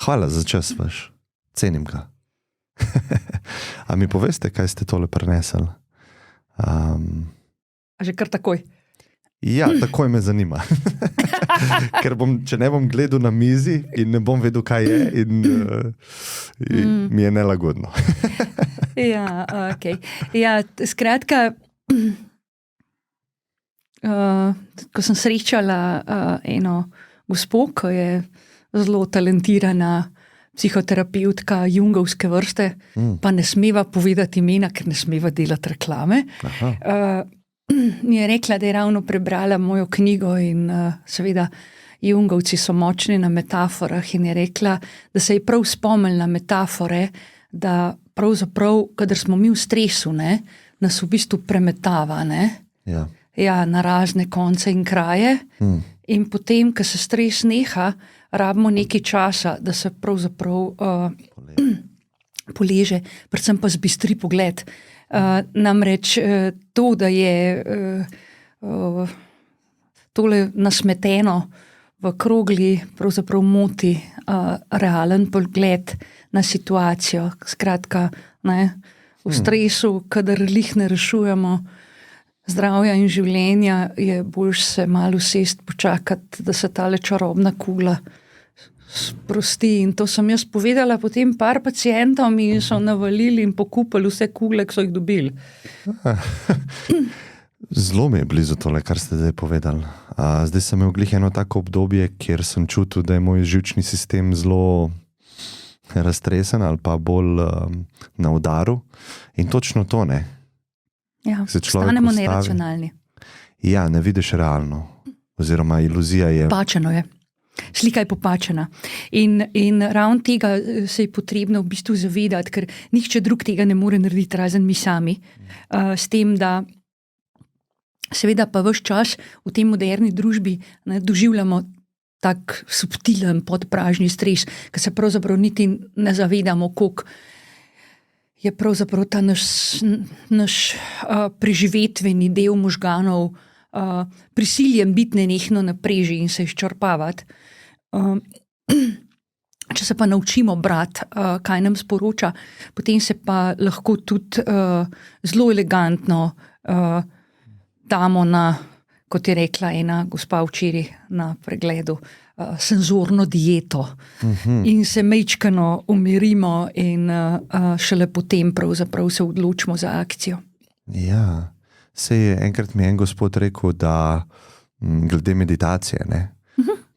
Hvala za čas vaš. Cenim ga. A mi poveste, kaj ste tole prenesli? A že kar takoj? Ja, takoj me zanima. Ker če ne bom gledal na mizi in ne bom vedel, kaj je, in mi je nelagodno. Ja, okej. Ja, skratka, ko sem srečala eno gospo, ko je zelo talentirana psihoterapeutka jungovske vrste, pa ne smeva povedati imena, ker ne smeva delati reklame. Mi je rekla, da je ravno prebrala mojo knjigo in seveda Jungovci so močni na metaforah in je rekla, da se je prav spomnila metafore, da pravzaprav, kadar smo mi v stresu, nas v bistvu premetava, Ja. Ja, na razne konce in kraje. In potem, ko se stres neha, rabimo nekaj časa, da se pravzaprav poleže, predvsem pa zbistri pogled. Namreč to, da je tole nasmeteno v krogli, pravzaprav moti realen pogled na situacijo. Skratka, v stresu, kadar lih ne rešujemo zdravja in življenja, je boljše se malo usesti, počakati, da se tale čarobna kugla sprosti. In to sem jaz povedala potem par pacientom in so navalili in pokupili vse kugle, ki so jih dobili. Zelo mi je blizu tole, kar ste zdaj povedali. Zdaj sem imel glih eno tako obdobje, kjer sem čutil, da je moj živčni sistem zelo raztresen ali pa bolj na udaru. In točno to, Ja, stanemo neracionalni. Ja, ne vidiš realno. Oziroma iluzija je... Pačeno je. Slika je popačena. In ravno tega se je potrebno v bistvu zavedati, ker nihče drug tega ne more narediti, razen mi sami. S tem, da seveda pa ves čas v tej moderni družbi doživljamo tak subtilen podpražni stres, ki se pravzaprav niti ne zavedamo, koliko je pravzaprav ta naš preživetveni del možganov prisiljen biti nenehno na preži in se izčrpavati. Če se pa naučimo brati, kaj nam sporoča, potem se pa lahko tudi zelo elegantno damo na, kot je rekla ena gospa včeraj na pregledu, senzorno dieto in se majčkeno umirimo in šele potem pravzaprav se odločimo za akcijo. Ja, enkrat mi je en gospod rekel, da glede meditacije,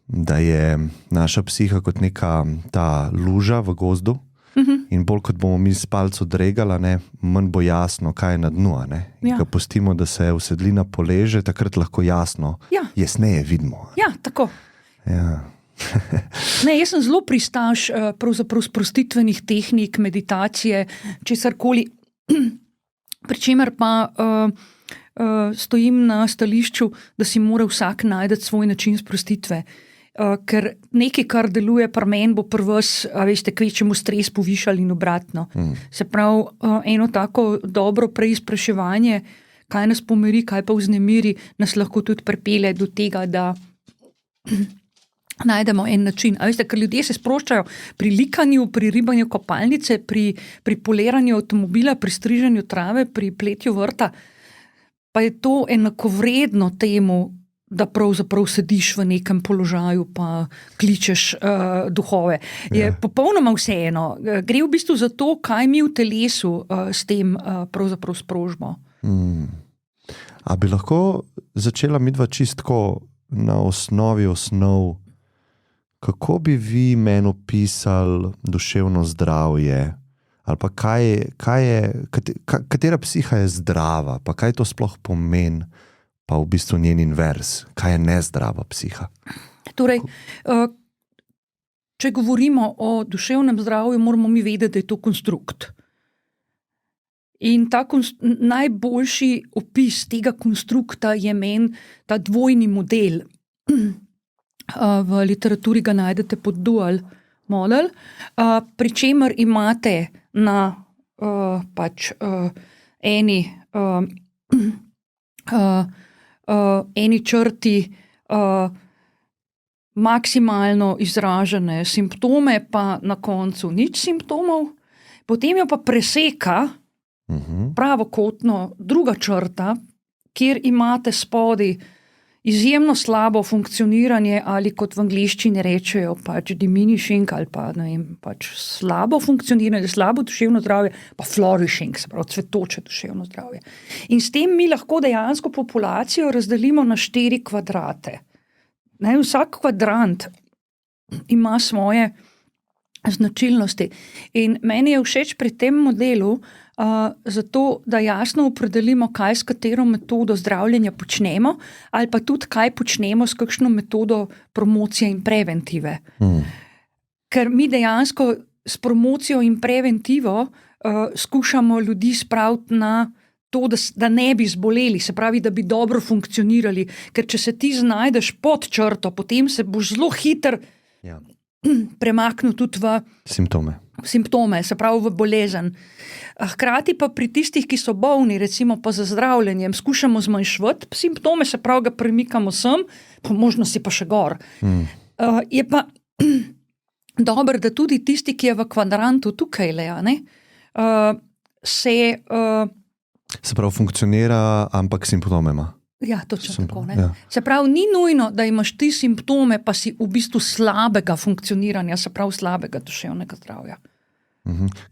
da je naša psiha kot neka ta luža v gozdu in bolj kot bomo mi s palco dregala, manj bo jasno, kaj je na dnu. In ko pustimo, da se usedlina poleže, takrat lahko jasneje vidimo. Ja, tako. Ja. Jaz sem zelo pristaš pravzaprav sprostitvenih tehnik, meditacije, česarkoli, pri čemer pa stojim na stališču, da si mora vsak najti svoj način sprostitve. Ker nekaj, kar deluje pri meni, bo pri vas, veste, kvečemu stres povišali in obratno. Se pravi, eno tako dobro preizpraševanje, kaj nas pomiri, kaj pa vznemiri, nas lahko tudi pripelje do tega, da najdemo en način. Veste, ker ljudje se sproščajo pri likanju, pri ribanju kopalnice, pri poliranju avtomobila, pri striženju trave, pri pletju vrta, pa je to enakovredno temu, da pravzaprav sediš v nekem položaju pa kličeš duhove. Je popolnoma vseeno. Gre v bistvu za to, kaj mi v telesu s tem pravzaprav sprožimo. A bi lahko začela midva čistko na osnovi osnov, kako bi vi meni opisali duševno zdravje? Ali pa katera psiha je zdrava? Pa kaj to sploh pomeni? Pa v bistvu njen invers. Kaj je nezdrava psiha? Torej, če govorimo o duševnem zdravju, moramo mi vedeti, da je to konstrukt. In najboljši opis tega konstrukta je meni ta dvojni model. V literaturi ga najdete pod dual model, pri čemer imate na eni črti maksimalno izražene simptome, pa na koncu nič simptomov, potem jo pa preseka pravokotno druga črta, kjer imate spodaj izjemno slabo funkcioniranje ali kot v angleščini rečejo pač diminishing ali pa, ne vem, pač slabo funkcioniranje, slabo duševno zdravje, pa flourishing, se pravi cvetoče duševno zdravje. In s tem mi lahko dejansko populacijo razdelimo na 4 kvadrate. Ne, vsak kvadrant ima svoje značilnosti. In meni je všeč pri tem modelu, zato, da jasno opredelimo, kaj s katero metodo zdravljenja počnemo, ali pa tudi, kaj počnemo s kakšno metodo promocije in preventive. Ker mi dejansko s promocijo in preventivo skušamo ljudi spraviti na to, da ne bi zboleli, se pravi, da bi dobro funkcionirali, ker če se ti znajdeš pod črto, potem se boš zelo hiter premaknil tudi v simptome, se pravi v bolezen. Hkrati pa pri tistih, ki so bolni, recimo pa za zdravljenjem, skušamo zmanjševati simptome, se pravi, ga premikamo sem, po možnosti pa še gor. Je pa dobro, da tudi tisti, ki je v kvadrantu tukaj, se pravi, funkcionira, ampak simptome ima. Ja, točno tako. Ja. Se pravi, ni nujno, da imaš ti simptome, pa si v bistvu slabega funkcioniranja, se pravi slabega duševnega zdravja.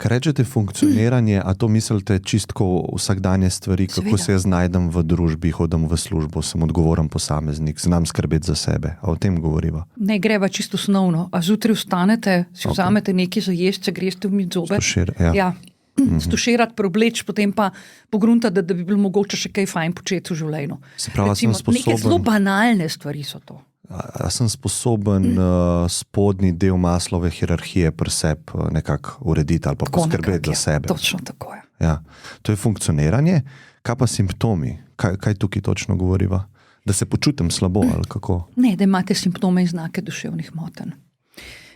Kaj rečete funkcioniranje, a to mislite čistko vsakdanje stvari, kako se jaz najdem v družbi, hodim v službo, sem odgovoren posameznik, znam skrbeti za sebe, a o tem govoriva? Ne, greva čisto osnovno, a zjutraj vstanete, si vzamete nekaj za jesti, greste v zobe. Ja. Stuširati, probleč, potem pa pogruntati, da bi bilo mogoče še kaj fajn početi v življenju. Se pravi, recimo, sem sposoben... Neke zelo banalne stvari so to. A sem sposoben spodnji del Maslove hierarhije pri sebi nekako urediti ali pa poskrbeti za sebe? Točno tako je. Ja. To je funkcioniranje. Kaj pa simptomi? Kaj tukaj točno govoriva? Da se počutim slabo ali kako? Ne, da imate simptome in znake duševnih motenj.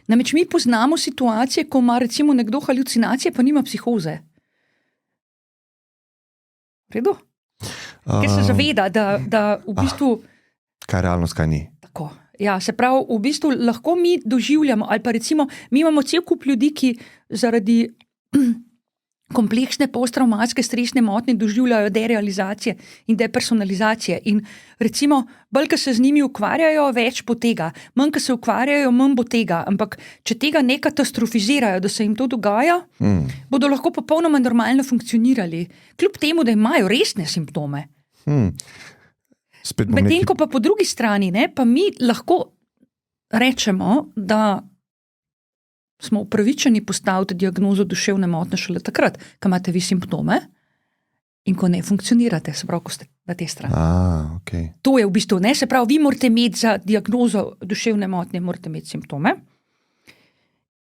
Namreč mi poznamo situacije, ko ima recimo nekdo halucinacije, pa nima psihoze. Redu? Ker se zaveda, da v bistvu... Kaj je realnost, kaj ni? Tako. Ja, se pravi, v bistvu lahko mi doživljamo, ali pa recimo, mi imamo cel kup ljudi, ki zaradi kompleksne posttraumatske stresne motnje doživljajo derealizacije in depersonalizacije. In recimo, bolj, ko se z njimi ukvarjajo, več bo tega. Manj, ko se ukvarjajo, manj bo tega. Ampak, če tega ne katastrofizirajo, da se jim to dogaja, bodo lahko popolnoma normalno funkcionirali. Kljub temu, da imajo resne simptome. Medtem ko pa po drugi strani, pa mi lahko rečemo, da smo upravičeni postaviti diagnozo duševne motnje šele takrat, ko imate vi simptome in ko ne funkcionirate, se pravi, ko ste na tej strani. Okay. To je v bistvu, se pravi, vi morate imeti za diagnozo duševne motnje, morate imeti simptome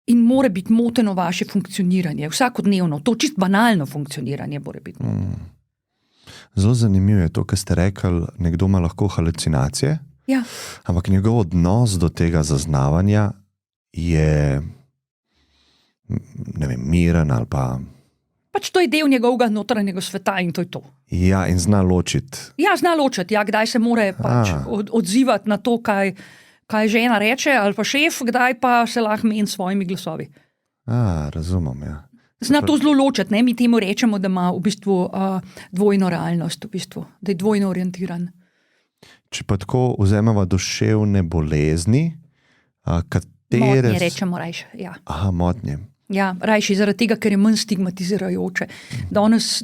in mora biti moteno vaše funkcioniranje, vsakodnevno, to čist banalno funkcioniranje mora biti moteno. Zelo zanimivo je to, kar ste rekli, nekdo ima lahko halucinacije, ampak njegov odnos do tega zaznavanja je miren ali pa... Pač to je del njegovega notranjega sveta in to je to. Ja, in zna ločiti. Ja, zna ločiti, kdaj se mora pač odzivati na to, kaj žena reče ali pa šef, kdaj pa se lahko meni s svojimi glasovi. Razumem, ja. Zna to zelo ločiti, mi temu rečemo, da ima v bistvu dvojno realnost, v bistvu, da je dvojno orientiran. Če pa tako vzemeva duševne bolezni, Motnje rečemo rajše, ja. Motnje. Ja, rajši zaradi tega, ker je manj stigmatizirajoče. Danes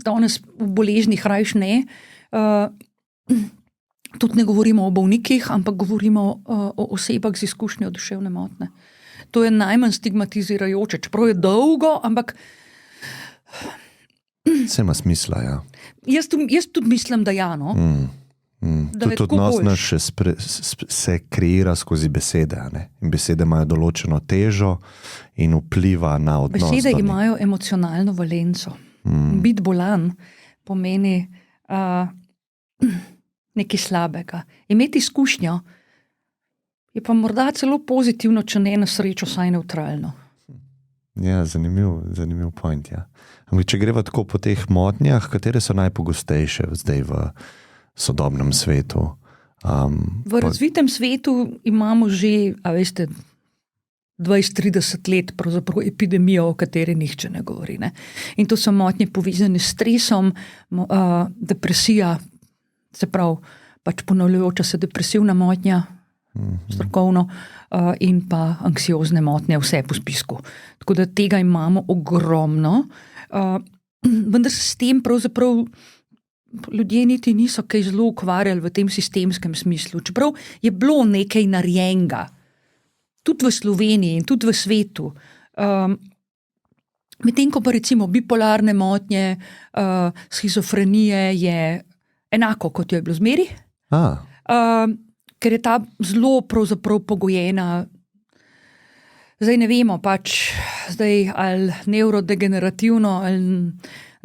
v boleznih rajš ne. Tudi ne govorimo o bolnikih, ampak govorimo o osebah z izkušnjo duševne motnje. To je najmanj stigmatizirajoče, čeprav je dolgo, ampak... Vse ima smisla, ja. Jaz tudi mislim, da ja, no. Tudi odnos naš se kreira skozi besede, ne? In besede imajo določeno težo in vpliva na odnos. Besede imajo emocionalno valenco. Biti bolan pomeni nekaj slabega. Imeti izkušnjo je pa morda celo pozitivno, če ne na srečo, saj neutralno. Ja, zanimiv point, ja. Ampak če greva tako po teh motnjah, katere so najpogostejše zdaj v sodobnem svetu? V razvitem svetu imamo že, 20-30 let pravzaprav epidemijo, o kateri nihče ne govori. Ne? In to so motnje povezane s stresom, depresija, se pravi, pač ponavljajoča se depresivna motnja, strokovno, in pa anksiozne motnje, vse po spisku. Tako da tega imamo ogromno, vendar se s tem pravzaprav ljudje niti niso kaj zelo ukvarjali v tem sistemskem smislu. Čeprav je bilo nekaj narejenega, tudi v Sloveniji in tudi v svetu. Medtem ko pa recimo bipolarne motnje, shizofrenije je enako, kot jo je bilo zmeri. Ker je ta zelo pravzaprav pogojena, zdaj ne vemo pač, ali nevrodegenerativno, ali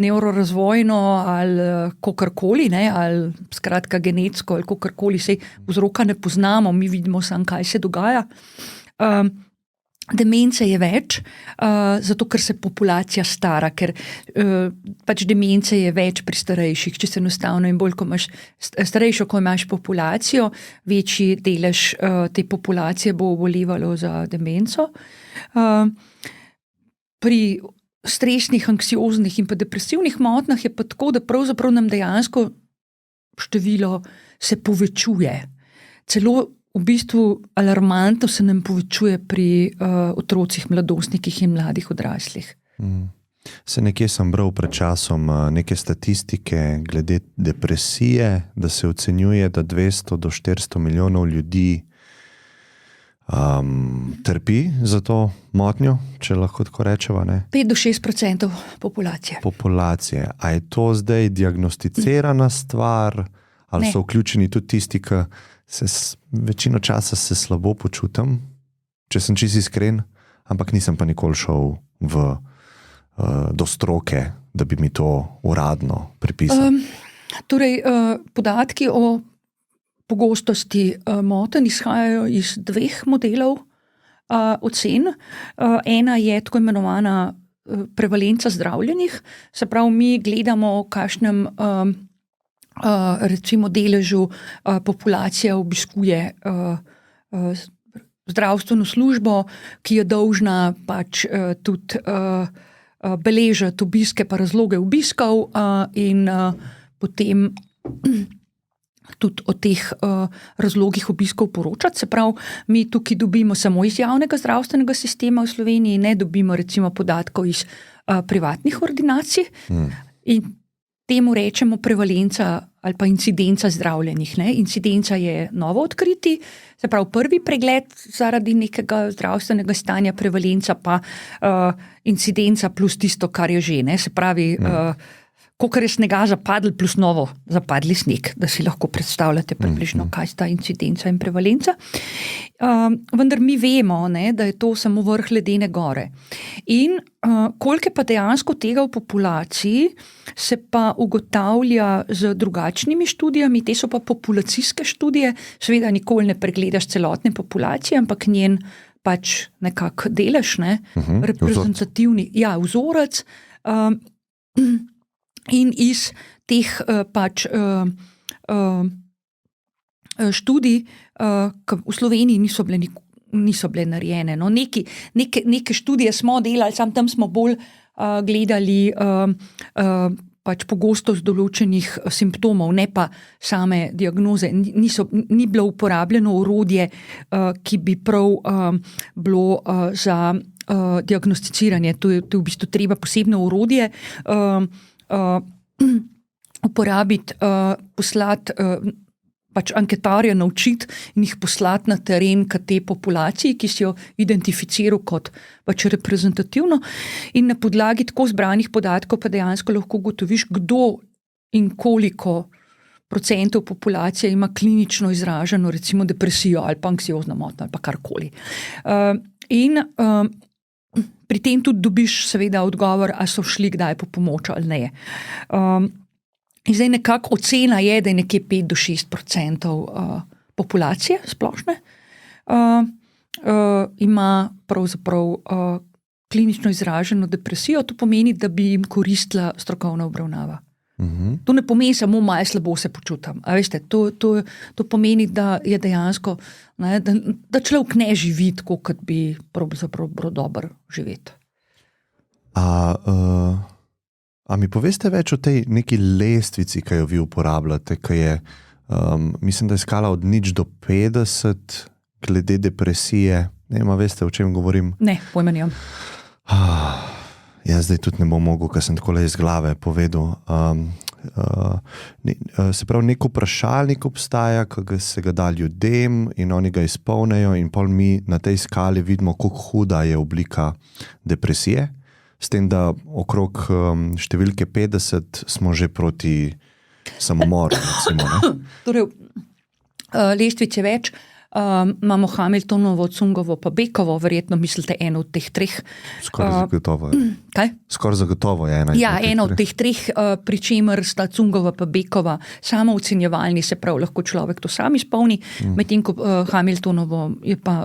nevrorazvojno, ali kakorkoli, ali skratka genetsko, ali kakorkoli, sej vzroka ne poznamo, mi vidimo samo, kaj se dogaja. Demence je več, zato ker se populacija stara, ker pač demence je več pri starejših, če se enostavno in bolj, ko imaš starejšo, ko imaš populacijo, večji delež te populacije bo obolevalo za demenco. Pri stresnih, anksioznih in pa depresivnih motnjah je pa tako, da pravzaprav nam dejansko število se povečuje. Celo v bistvu alarmantno se nam povečuje pri otrocih, mladostnikih in mladih odraslih. Se nekje sem bral pred časom neke statistike glede depresije, da se ocenjuje, da 200 do 400 milijonov ljudi trpi za to motnjo, če lahko tako rečeva, ne? 5 do 6% populacije. A je to zdaj diagnosticirana stvar, ali so vključeni tudi tisti, ki večino časa se slabo počutim, če sem čisto iskren, ampak nisem pa nikoli šel do stroke, da bi mi to uradno pripisal. Podatki o pogostosti motenj izhajajo iz 2 modelov ocen. Ena je tako imenovana prevalenca zdravljenih, se pravi, mi gledamo, v kakšnem recimo deležu populacija obiskuje zdravstveno službo, ki je dolžna pač tudi beležiti obiske pa razloge obiskov in potem tudi o teh razlogih obiskov poročati. Se pravi, mi tukaj dobimo samo iz javnega zdravstvenega sistema v Sloveniji, ne dobimo recimo podatkov iz privatnih ordinacij in temu rečemo prevalenca ali pa incidenca zdravljenih. Ne? Incidenca je novo odkriti, se pravi prvi pregled zaradi nekega zdravstvenega stanja, prevalenca pa incidenca plus tisto, kar je že. Ne? Se pravi, kolikor je snega zapadli plus novo zapadli sneg, da si lahko predstavljate približno, kaj sta incidenca in prevalenca. Vendar mi vemo, ne, da je to samo vrh ledene gore. In koliko je pa dejansko tega v populaciji, se pa ugotavlja z drugačnimi študijami, te so pa populacijske študije, seveda nikoli ne pregledaš celotne populacije, ampak njen pač nekak delež, ne, reprezentativni, vzorec, in iz teh pač študij, ki v Sloveniji niso bile narejene. No, neke študije smo delali, tam smo bolj gledali pač pogostost določenih simptomov, ne pa same diagnoze. Ni bilo uporabljeno orodje, ki bi prav bilo za diagnosticiranje. To je v bistvu treba posebno orodje uporabiti, poslati, pač anketarja naučiti in jih poslati na teren k tej populaciji, ki si jo identificiral kot pač reprezentativno, in na podlagi tako zbranih podatkov pa dejansko lahko ugotoviš, kdo in koliko procentov populacije ima klinično izraženo recimo depresijo ali pa anksiozno motnjo ali pa karkoli. In pri tem tudi dobiš seveda odgovor, a so šli kdaj po pomoč ali ne. In zdaj nekako ocena je, da je nekje 5 do 6% populacije splošne ima pravzaprav klinično izraženo depresijo. To pomeni, da bi jim koristila strokovna obravnava. To ne pomeni samo malo slabo se počutim. A veste, to pomeni, da je dejansko, ne, da človek ne živi tako, kot bi pravzaprav bilo dobro živeti. A mi poveste več o tej neki lestvici, ki jo vi uporabljate, ki je, mislim, da je skala od 0 do 50 glede depresije. Ne, veste, o čem govorim? Ne, pojma nimam. Jaz zdaj tudi ne bom mogel, ker sem takole iz glave povedal. Se pravi, nek vprašalnik obstaja, ki se ga da ljudem in oni ga izpolnejo in pol mi na tej skali vidimo, kako huda je oblika depresije, s tem, da okrog številke 50 smo že proti samomoru, recimo, ne? Torej, lestvice več. Imamo Hamiltonovo, Cungovo pa Bekovo, verjetno mislite eno od teh treh. Skoraj zagotovo je. Kaj? Skoraj zagotovo je ena. Ja, ena od teh treh, pri čemer sta Cungova pa Bekova samo ocenjevalni, se pravi, lahko človek to sam izpolni, medtem ko Hamiltonovo je pa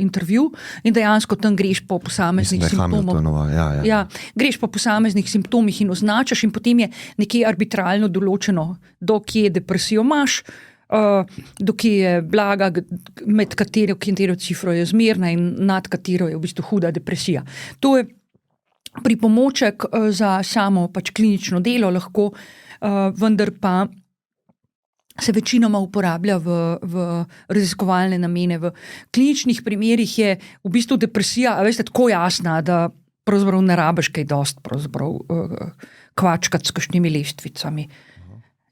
intervju in dejansko tam greš po posameznih simptomov. Ja, greš po posameznih simptomih in označaš in potem je nekje arbitralno določeno, do kje depresijo imaš, do kje je blaga, med katero cifro je zmerna in nad katero je v bistvu huda depresija. To je pripomoček za samo pač klinično delo lahko, vendar pa se večinoma uporablja v raziskovalne namene. V kliničnih primerih je v bistvu depresija, a veste, tako jasna, da pravzaprav ne rabiš kaj dost kvačkati s kakšnimi lestvicami.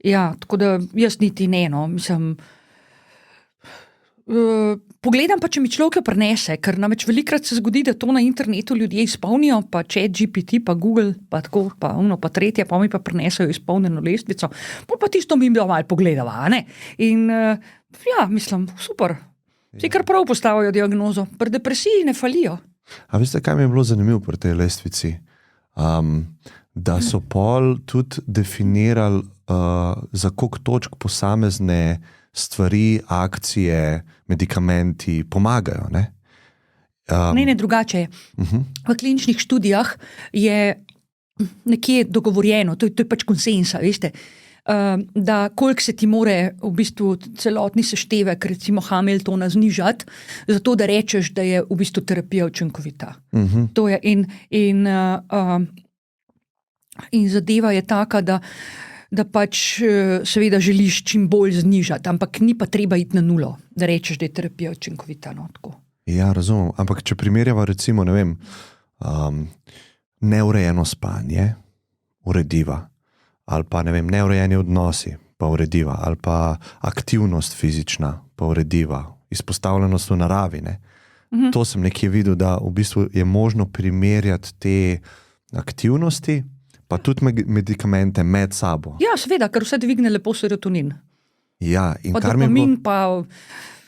Ja, tako da jaz niti ne, no, mislim, pogledam pa, če mi človek prinese, ker namreč velikrat se zgodi, da to na internetu ljudje izpolnijo, pa ChatGPT, pa Google, pa tako, pa tretje, pa mi pa prinesejo izpolnjeno lestvico, pa tisto mi bi malo pogledala, a ne? In ja, mislim, super. Vsi kar prav postavijo diagnozo, pri depresiji ne falijo. A veste, kaj mi je bilo zanimivo pri tej lestvici? Da so pol tudi definirali, za koliko točk posamezne stvari, akcije, medikamenti pomagajo, ne? Ne, drugače je. V kliničnih študijah je nekje dogovorjeno, to je pač konsensa, veste, da koliko se ti more v bistvu celotni seštevek, recimo Hamiltona, znižati, zato da rečeš, da je v bistvu terapija učinkovita. To je in zadeva je taka, da pač seveda želiš čim bolj znižati, ampak ni pa treba iti na 0, da rečeš, da je terapija učinkovita. No, tako. Ja, razumem, ampak če primerjava recimo, ne vem, neurejeno spanje, urediva, ali pa ne vem, neurejeni odnosi, pa urediva, ali pa aktivnost fizična, pa urediva, izpostavljenost v naravi, ne? To sem nekje videl, da v bistvu je možno primerjati te aktivnosti, pa tudi medikamente med sabo. Ja, seveda, ker vse dvigne lepo serotonin. Ja, in pa kar mi dopamin, pa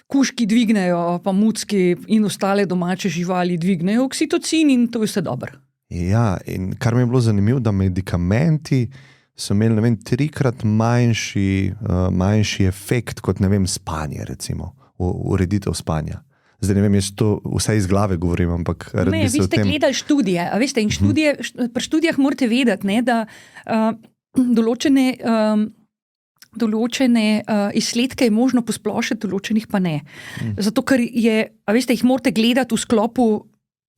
kužki dvignejo, pa mucki in ostale domače živali dvignejo oksitocin in to je vse dobro. Ja, in kar mi je bilo zanimivo, da medikamenti so imeli, ne vem, 3-krat manjši efekt kot, ne vem, spanje, recimo, ureditev spanja. Zdaj ne vem, jaz to vse iz glave govorim, ampak rad bi se o tem... Vi ste gledali študije, a veste, in pri študijah morate vedeti, ne, da določene izsledke je možno posplošiti, določenih pa ne. Zato, ker je, a veste, jih morate gledati v sklopu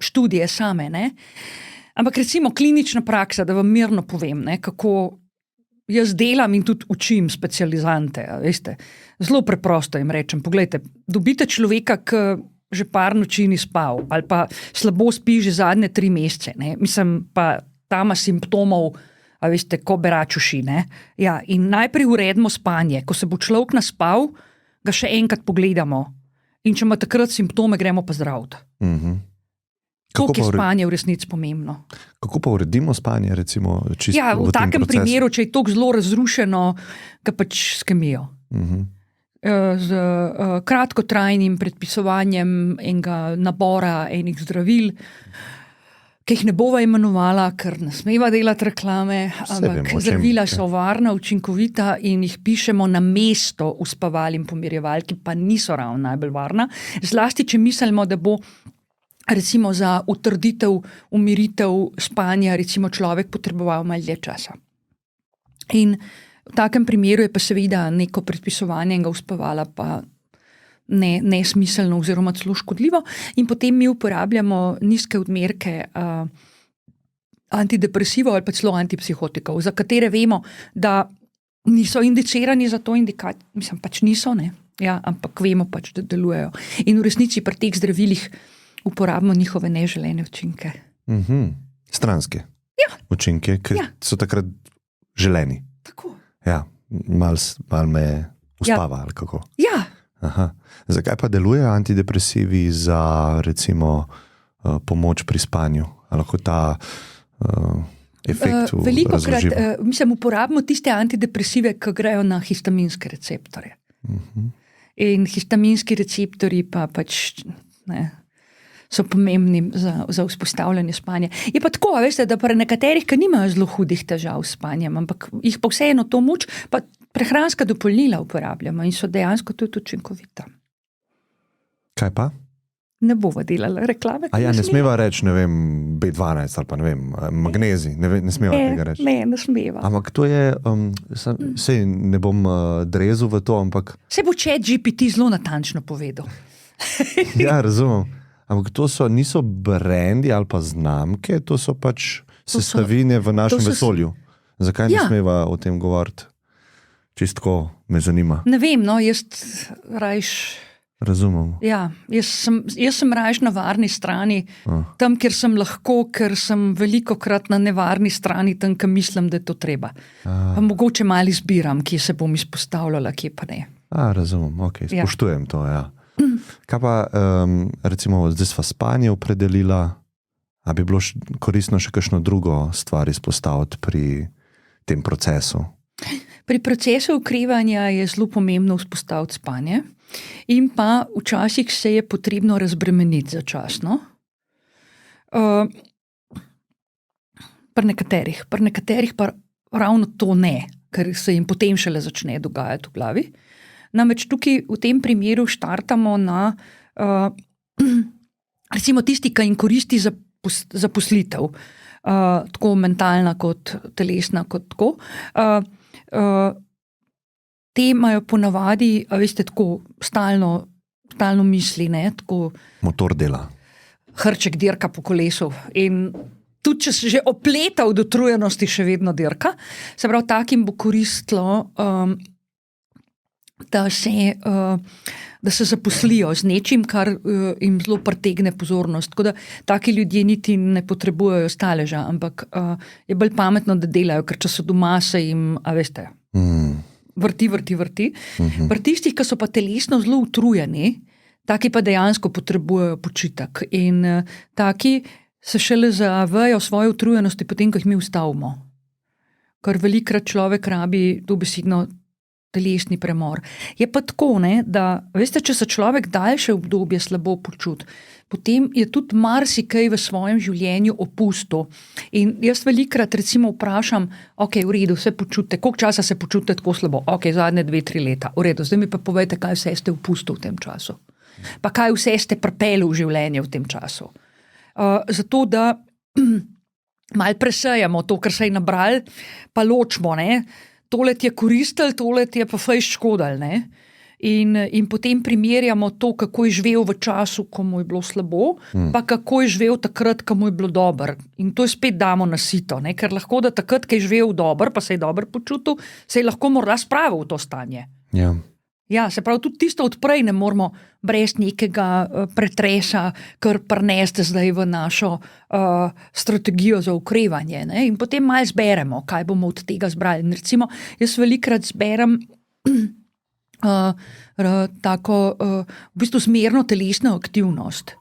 študije same, ne. Ampak recimo klinična praksa, da vam mirno povem, ne, kako jaz delam in tudi učim specializante, a veste. Zelo preprosto jim rečem, poglejte, dobite človeka, ki že par noči ni spal, ali pa slabo spi že zadnje 3 mesece, ne, mislim, pa tam simptomov, a veste, ko berač uši, ne. Ja, in najprej uredimo spanje, ko se bo človek naspal, ga še enkrat pogledamo in če ima takrat simptome, gremo pa zdraviti. Koliko je spanje v resnici pomembno? Kako pa uredimo spanje, recimo, čisto ja, v takem primeru, če je to zelo razrušeno, ga pač s kemijo. Z kratkotrajnim predpisovanjem enega nabora enih zdravil, ki jih ne bova imenovala, ker ne smeva delati reklame, ampak zdravila so varna, učinkovita in jih pišemo na mesto uspaval in pomirjevalki, pa niso ravno najbolj varna. Zlasti, če mislimo, da bo recimo za utrditev, umiritev spanja, recimo človek potreboval malo dlje časa. In v takem primeru je pa seveda neko predpisovanje in ga uspavala pa nesmiselno oziroma celo škodljivo. In potem mi uporabljamo nizke odmerke antidepresivov ali pa celo antipsihotikov, za katere vemo, da niso indicirani za to indikacijo. Mislim, pač niso, ne? Ja, ampak vemo pač, da delujejo. In v resnici pri teh zdravilih uporabimo njihove neželene učinke. Stranske učinke, ki so takrat želeni. Tako. Ja, mal me uspava, ali kako? Ja. Aha. Zakaj pa delujejo antidepresivi za recimo pomoč pri spanju? Ali lahko ta efekt velikokrat, uporabimo tiste antidepresive, ki grejo na histaminske receptorje. In histaminski receptorji pa pač so pomembni za vzpostavljanje spanja. Je pa tako, veste, da pri nekaterih, ki nimajo zelo hudih težav s spanjem, ampak jih pa vseeno to muč, pa prehranska dopolnila uporabljamo in so dejansko tudi učinkovita. Kaj pa? Ne bova delala reklame. A ja, ne smeva reči, ne vem, B12 ali pa ne vem, magnezij, ne smeva tega reči. Ne smeva. Ampak to je, sej ne bom drezil v to, ampak... Se bo ChatGPT zelo natančno povedal. Ja, razumem. Ampak to niso brendi ali pa znamke, to so pač sestavine v našem vesolju. Zakaj ne smeva o tem govoriti? Čistko me zanima. Ne vem, no, jaz rajš... Razumem. Ja, jaz sem rajš na varni strani, tam, kjer sem lahko, ker sem velikokrat na nevarni strani, tam, kjer mislim, da je to treba. Pa mogoče malo izbiram, kje se bom izpostavljala, kje pa ne. Razumem, ok, spoštujem to, ja. Kaj pa, recimo, zdaj sva spanje opredelila, a bi bilo koristno še kakšno drugo stvar izpostaviti pri tem procesu? Pri procesu okrevanja je zelo pomembno vzpostaviti spanje in pa včasih se je potrebno razbremeniti začasno. Pri nekaterih pa ravno to ne, ker se jim potem šele začne dogajati v glavi. Namreč tukaj v tem primeru štartamo na recimo tisti, ki jim koristi zaposlitev, tako mentalna kot telesna kot tako. Te imajo ponavadi, veste, tako stalno misli, ne, tako... Motor dela. Hrček dirka po kolesu in tudi, če se že opleta od utrujenosti, še vedno dirka. Se pravi, takim bo koristilo, da se zaposlijo z nečim, kar jim zelo pritegne pozornost. Tako da taki ljudje niti ne potrebujejo staleža, ampak je bolj pametno, da delajo, ker če so doma, se jim, veste, vrti. Pri tistih, ki so pa telesno zelo utrujeni, taki pa dejansko potrebujejo počitek. In taki se šele zavejo svoje utrujenosti, potem, ko jih mi ustavimo. Ker velikokrat človek rabi dobesedno telesni premor. Je pa tako, ne, da, veste, če se človek daljše obdobje slabo počuti, potem je tudi marsikaj v svojem življenju opustil. In jaz velikokrat recimo vprašam, ok, v redu, se počutite, koliko časa se počutite tako slabo? Ok, zadnje 2-3 leta, v redu, zdaj mi pa povejte, kaj vse ste opustili v tem času. Pa kaj vse ste pripeljali v življenje v tem času. Zato, da malo presejamo to, kar se je nabrali, pa ločimo, ne. Tole ti je koristil, tole ti je pa fejst škodil, ne. In potem primerjamo to, kako je živel v času, ko mu je bilo slabo, pa kako je živel takrat, ko mu je bilo dobro. In to je spet damo na sito, ne? Ker lahko, da takrat, ko je živel dobro, pa se je dobro počutil, se je lahko morda spravil v to stanje. Ja. Ja, se pravi, tudi tisto odprej ne moramo brez nekega pretresa, kar prineste zdaj v našo strategijo za okrevanje, ne? In potem malo zberemo, kaj bomo od tega zbrali. In recimo, jaz velikokrat zberem tako v bistvu zmerno telesno aktivnost.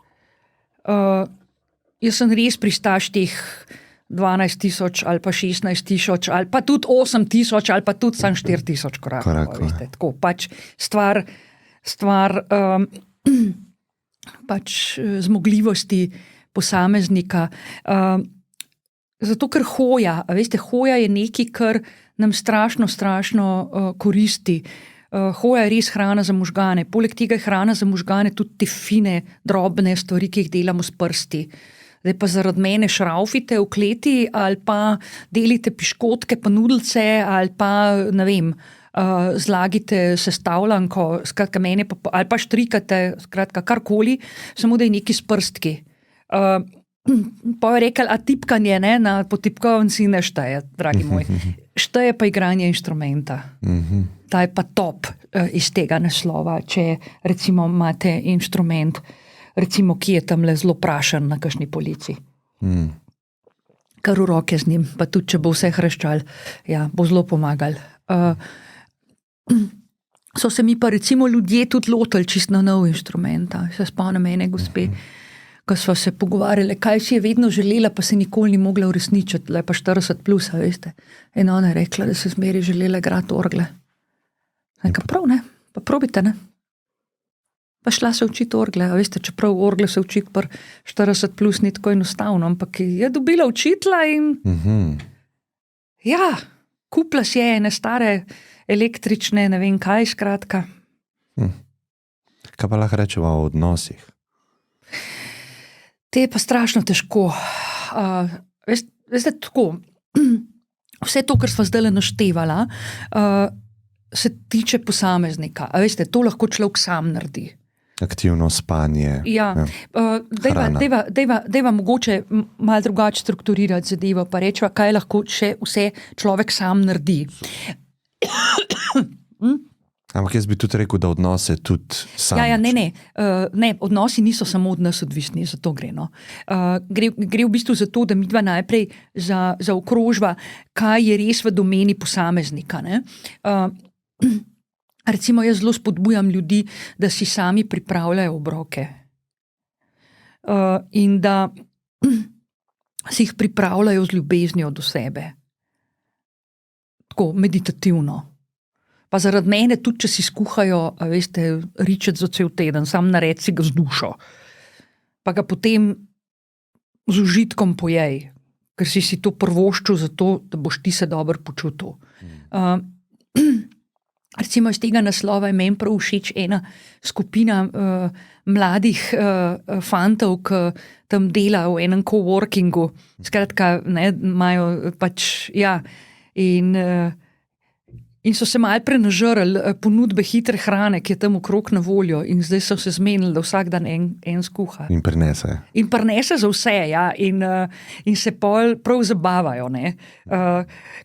Jaz sem res pristaš teh 12,000 ali pa 16,000 ali pa tudi 8,000 ali pa tudi sam 4,000 korakov. Tako pač stvar pač zmogljivosti posameznika. Zato, ker hoja, veste, hoja je nekaj, kar nam strašno koristi. Hoja je res hrana za možgane. Poleg tega je hrana za možgane tudi te fine, drobne stvari, ki jih delamo s prsti. zdaj pa zaradi mene šraufite v kleti, ali pa delite piškotke, pa nudelce, ali pa, ne vem, zlagite sestavljanko, skratka mene, ali pa štrikate, skratka karkoli, samo da je neki s prstki. Pa je rekel, a tipkanje, ne, na potipkovnici ne šteje, dragi moj. Šteje pa igranje inštrumenta. Ta je pa top iz tega naslova, če recimo imate inštrument, recimo, ki je tamle zelo prašen na kakšni polici. Kar v roke z njim, pa tudi, če bo vse hreščal, ja, bo zelo pomagal. So se mi pa recimo ljudje tudi lotili čisto na nov inštrumenta. Se spomnim ene gospe, ko sva se pogovarjali, kaj si je vedno želela, pa se nikoli ni mogla uresničiti, le pa 40 plus, veste. In ona je rekla, da se zmeri želela igrati orgle. Nekaj prav, ne? Pa probite, ne? Pa šla se učiti orgle, veste, čeprav orgle se učiti par 40 plus ni tako enostavno, ampak je dobila učitla in ja, kupila si je ene stare električne, ne vem kaj, skratka. Kaj pa lahko rečemo o odnosih? Te je pa strašno težko. Veste, tako, vse to, kar sva zdaj naštevala, se tiče posameznika. A veste, to lahko človek sam naredi. Aktivno spanje. Ja. Dejva mogoče malo drugače strukturirati zadevo, pa rečeva, kaj lahko še vse človek sam naredi. Ampak jaz bi tudi rekel, da odnose tudi sam. Ja, ne, odnosi niso samo od nas odvisni, za to gre. No. Gre v bistvu za to, da midva najprej zaokrožva, kaj je res v domeni posameznika. Ne. Recimo, jaz zelo spodbujam ljudi, da si sami pripravljajo obroke. In da si jih pripravljajo z ljubeznijo do sebe. Tako, meditativno. Pa zaradi mene tudi, če si skuhajo, veste, ričet za cel teden, sam nared si ga z dušo. Pa ga potem z užitkom pojej, ker si to prvoščil zato, da boš ti se dobro počutil. Recimo iz tega naslova je meni prav všeč ena skupina mladih fantov, ki tam dela v enem coworkingu. Skratka, ne, imajo pač, ja, in so se malo prenažrali ponudbe hitre hrane, ki je tam okrog na voljo, in zdaj so se zmenili, da vsak dan en skuha. In prinese. In prinese za vse, ja, in se pol prav zabavajo, ne.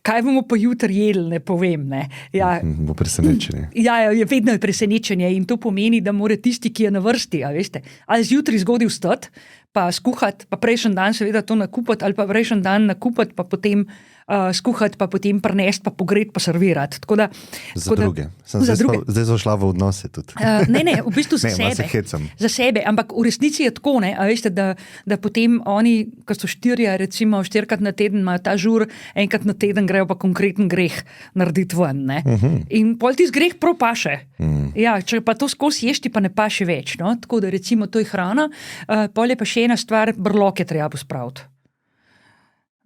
Kaj bomo pa jutri jedli, ne povem, ne. Ja, bo presenečenje. Ja, vedno je presenečenje in to pomeni, da mora tisti, ki je na vrsti, a veste, ali zjutraj zgodaj vstati, pa skuhati, pa prejšnji dan seveda to nakupati, ali pa prejšnji dan nakupati, pa potem skuhati, pa potem prinesti, pa pogreti, pa servirati. Za druge. Zdaj so šla v odnose tudi. Ne, v bistvu za sebe. Se hecam. Za sebe, ampak v resnici je tako, ne, a veste, da potem oni, ko so recimo 4-krat na teden, imajo ta žur, enkrat na teden grejo pa konkreten greh narediti ven, ne. In pol ti z greh prav paše. Ja, če pa to skozi ješ, ti pa ne paše več, no. Tako da recimo to je hrana, pol je pa še ena stvar, brloke treba pospraviti.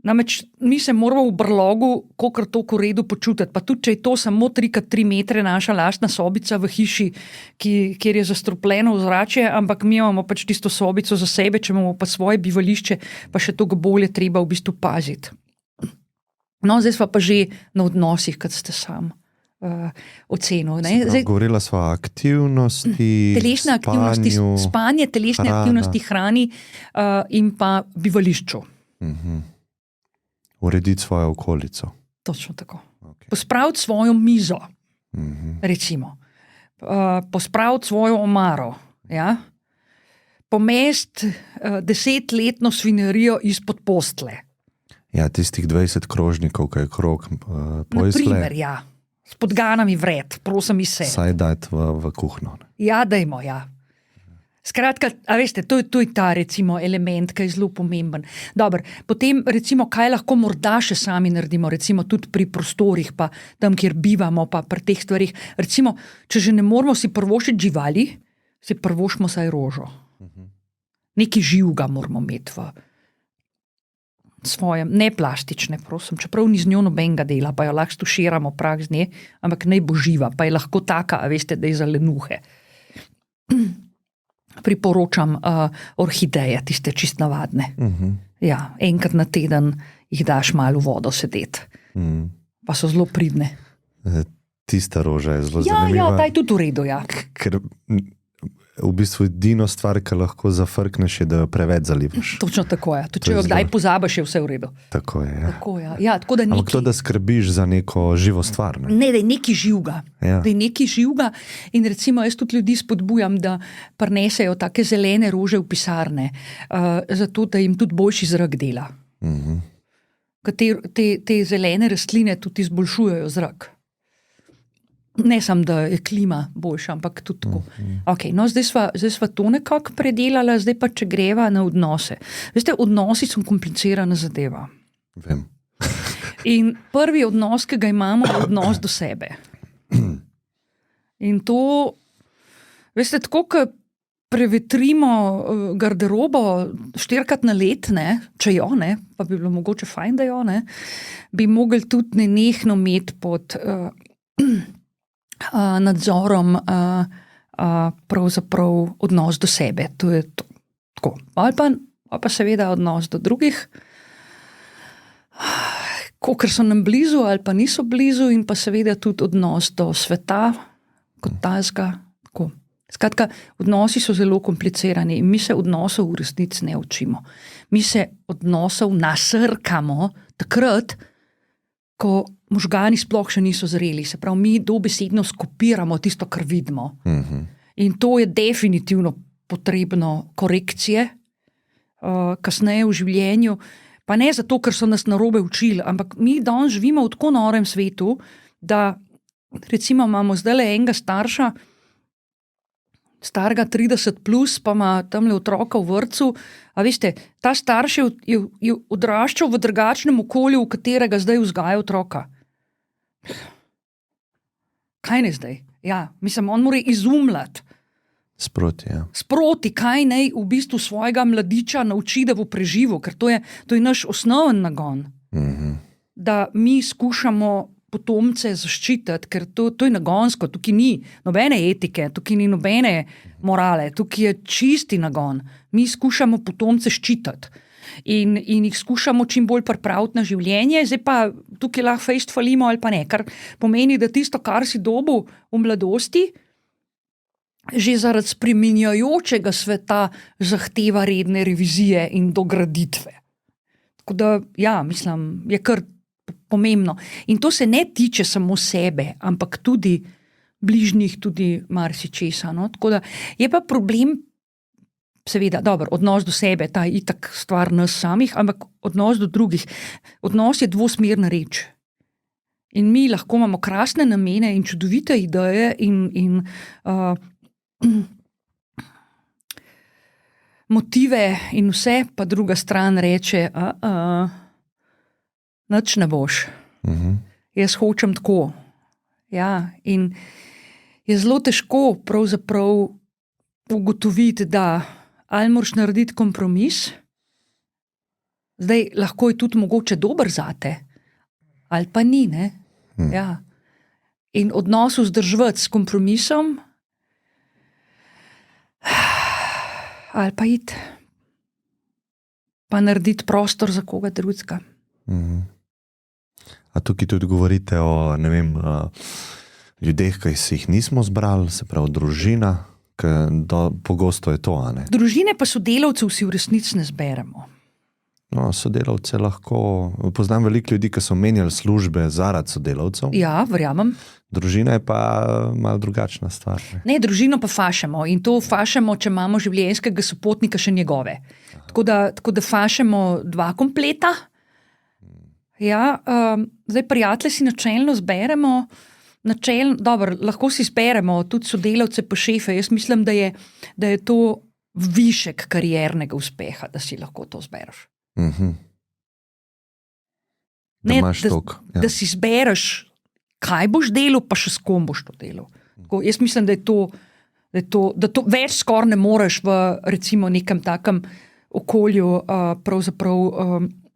Namreč mi se moramo v brlogu kolikor toliko v redu počutiti, pa tudi, če je to samo 3x3 metre naša lastna sobica v hiši, kjer je zastrupljeno ozračje, ampak mi imamo pač tisto sobico za sebe, če imamo pa svoje bivališče, pa še toliko bolje treba v bistvu paziti. No, zdaj sva pa že na odnosih, kot ste sam ocenil. Govorila sva o aktivnosti, telesne aktivnosti, spanje, telesne aktivnosti, hrani in pa bivališču. Urediti svojo okolico. Točno tako. Okay. Pospraviti svojo mizo, recimo. Pospraviti svojo omaro. Ja? Pomesti 10-letno svinerijo izpod postle. Ja, tistih 20 krožnikov, kaj je krog poisle. Naprimer, ja. S podganami vred, prosim iz sebe. Saj dajte v kuhno. Ja, dajmo, ja. Skratka, a veste, to je ta recimo element, ki je zelo pomemben. Dobro, potem recimo, kaj lahko morda še sami naredimo, recimo tudi pri prostorih, pa tam, kjer bivamo, pa pri teh stvarih. Recimo, če že ne moramo si prvošiti živali, si prvošimo saj rožo. Neki živga moramo imeti v svojem, ne plastične, prosim, čeprav ni z njo nobenega dela, pa jo lahko stuširamo prah z nje, ampak naj bo živa, pa je lahko taka, a veste, da je za lenuhe. priporočam orhideje, tiste čist navadne. Ja, enkrat na teden jih daš malo v vodo sedeti. Pa so zelo pridne. Tista roža je zelo zanimiva. Ja, ta je tudi v redu, ja. Ker v bistvu edino stvar, ki lahko zafrkneš, je, da jo preveč zalivaš. Točno tako je. Tudi če jo kdaj pozabiš, je vse v redu. Tako je, ja. Tako, ja. Ja, tako da ampak to, da skrbiš za neko živo stvar. Ne, da je nekaj živega. Ja. Da je nekaj živega in recimo jaz tudi ljudi spodbujam, da prinesejo take zelene rože v pisarne, zato da jim tudi boljši zrak dela. Te zelene rastline tudi izboljšujejo zrak. Ne samo, da je klima boljša, ampak tudi tako. Okay, no, zdaj sva to nekako predelala, zdaj pa če greva na odnose. Veste, odnosi so komplicirana zadeva. Vem. In prvi odnos, ki ga imamo, je odnos do sebe. In to, veste, tako, ko prevetrimo garderobo 4-krat na let, ne, če jo, ne, pa bi bilo mogoče fajn, da jo, ne, bi mogli tudi nenehno imeti pod nadzorom pravzaprav odnos do sebe. To je to. Tako. Ali pa seveda odnos do drugih, kolikor so nam blizu ali pa niso blizu, in pa seveda tudi odnos do sveta kot tazga. Tako. Skratka, odnosi so zelo komplicirani in mi se odnosov v resnici ne učimo. Mi se odnosov nasrkamo takrat, ko možgani sploh še niso zreli. Se pravi, mi dobesedno skopiramo tisto, kar vidimo. In to je definitivno potrebno korekcije kasneje v življenju. Pa ne zato, ker so nas narobe učili, ampak mi danes živimo v tako norem svetu, da recimo imamo zdajle enega starša, starega 30+, pa ima tamle otroka v vrtcu. A veste, ta starš je odraščal v drugačnem okolju, v katerega zdaj vzgaja otroka. Kaj ne zdaj? Ja, mislim, on mora izumljati. Sproti, ja. Sproti, kaj naj v bistvu svojega mladiča nauči, da bo preživel, ker to je naš osnoven nagon. Da mi skušamo potomce zaščititi, ker to je nagonsko, tukaj ni nobene etike, tukaj ni nobene morale, tukaj je čisti nagon. Mi skušamo potomce ščititi in jih skušamo čim bolj pripraviti na življenje, zdaj pa tukaj lahko fejst falimo ali pa ne, kar pomeni, da tisto, kar si dobil v mladosti, že zaradi spreminjajočega sveta zahteva redne revizije in dograditve. Tako da, ja, mislim, je kar pomembno. In to se ne tiče samo sebe, ampak tudi bližnjih, tudi marsičesa. No? Tako da je pa problem, seveda, dobro, odnos do sebe, ta je itak stvar nas samih, ampak odnos do drugih. Odnos je dvosmerna reč. In mi lahko imamo krasne namene in čudovite ideje in motive in vse, pa druga stran reče, nič ne boš. Jaz hočem tako. Ja, in je zelo težko pravzaprav ugotoviti, da ali moraš narediti kompromis, zdaj lahko je tudi mogoče dober zate, ali pa ni, ne? Ja. In odnos vzdrževati s kompromisom, ali pa iti, pa narediti prostor za koga drugega. A tukaj tudi govorite o, ne vem, ljudeh, ki si jih nismo zbrali, se pravi družina, pogosto je to, a ne? Družine pa sodelavcev si v resnici ne zberemo. No, sodelavce lahko, poznam veliko ljudi, ki so menjali službe zaradi sodelavcev. Ja, verjamem. Družina je pa malo drugačna stvar. Ne, družino pa fašemo in to fašemo, če imamo življenjskega sopotnika še njegove. Tako da fašemo 2 kompleta. Ja, zdaj prijatelje si načelno zberemo, dobro, lahko si zberemo tudi sodelavce pa šefe. Jaz mislim, da je to višek kariernega uspeha, da si lahko to zbereš. Da si zbereš, kaj boš delal, pa še s kom boš to delal. Tako, jaz mislim, da to več skoraj ne moreš v recimo nekem takem okolju pravzaprav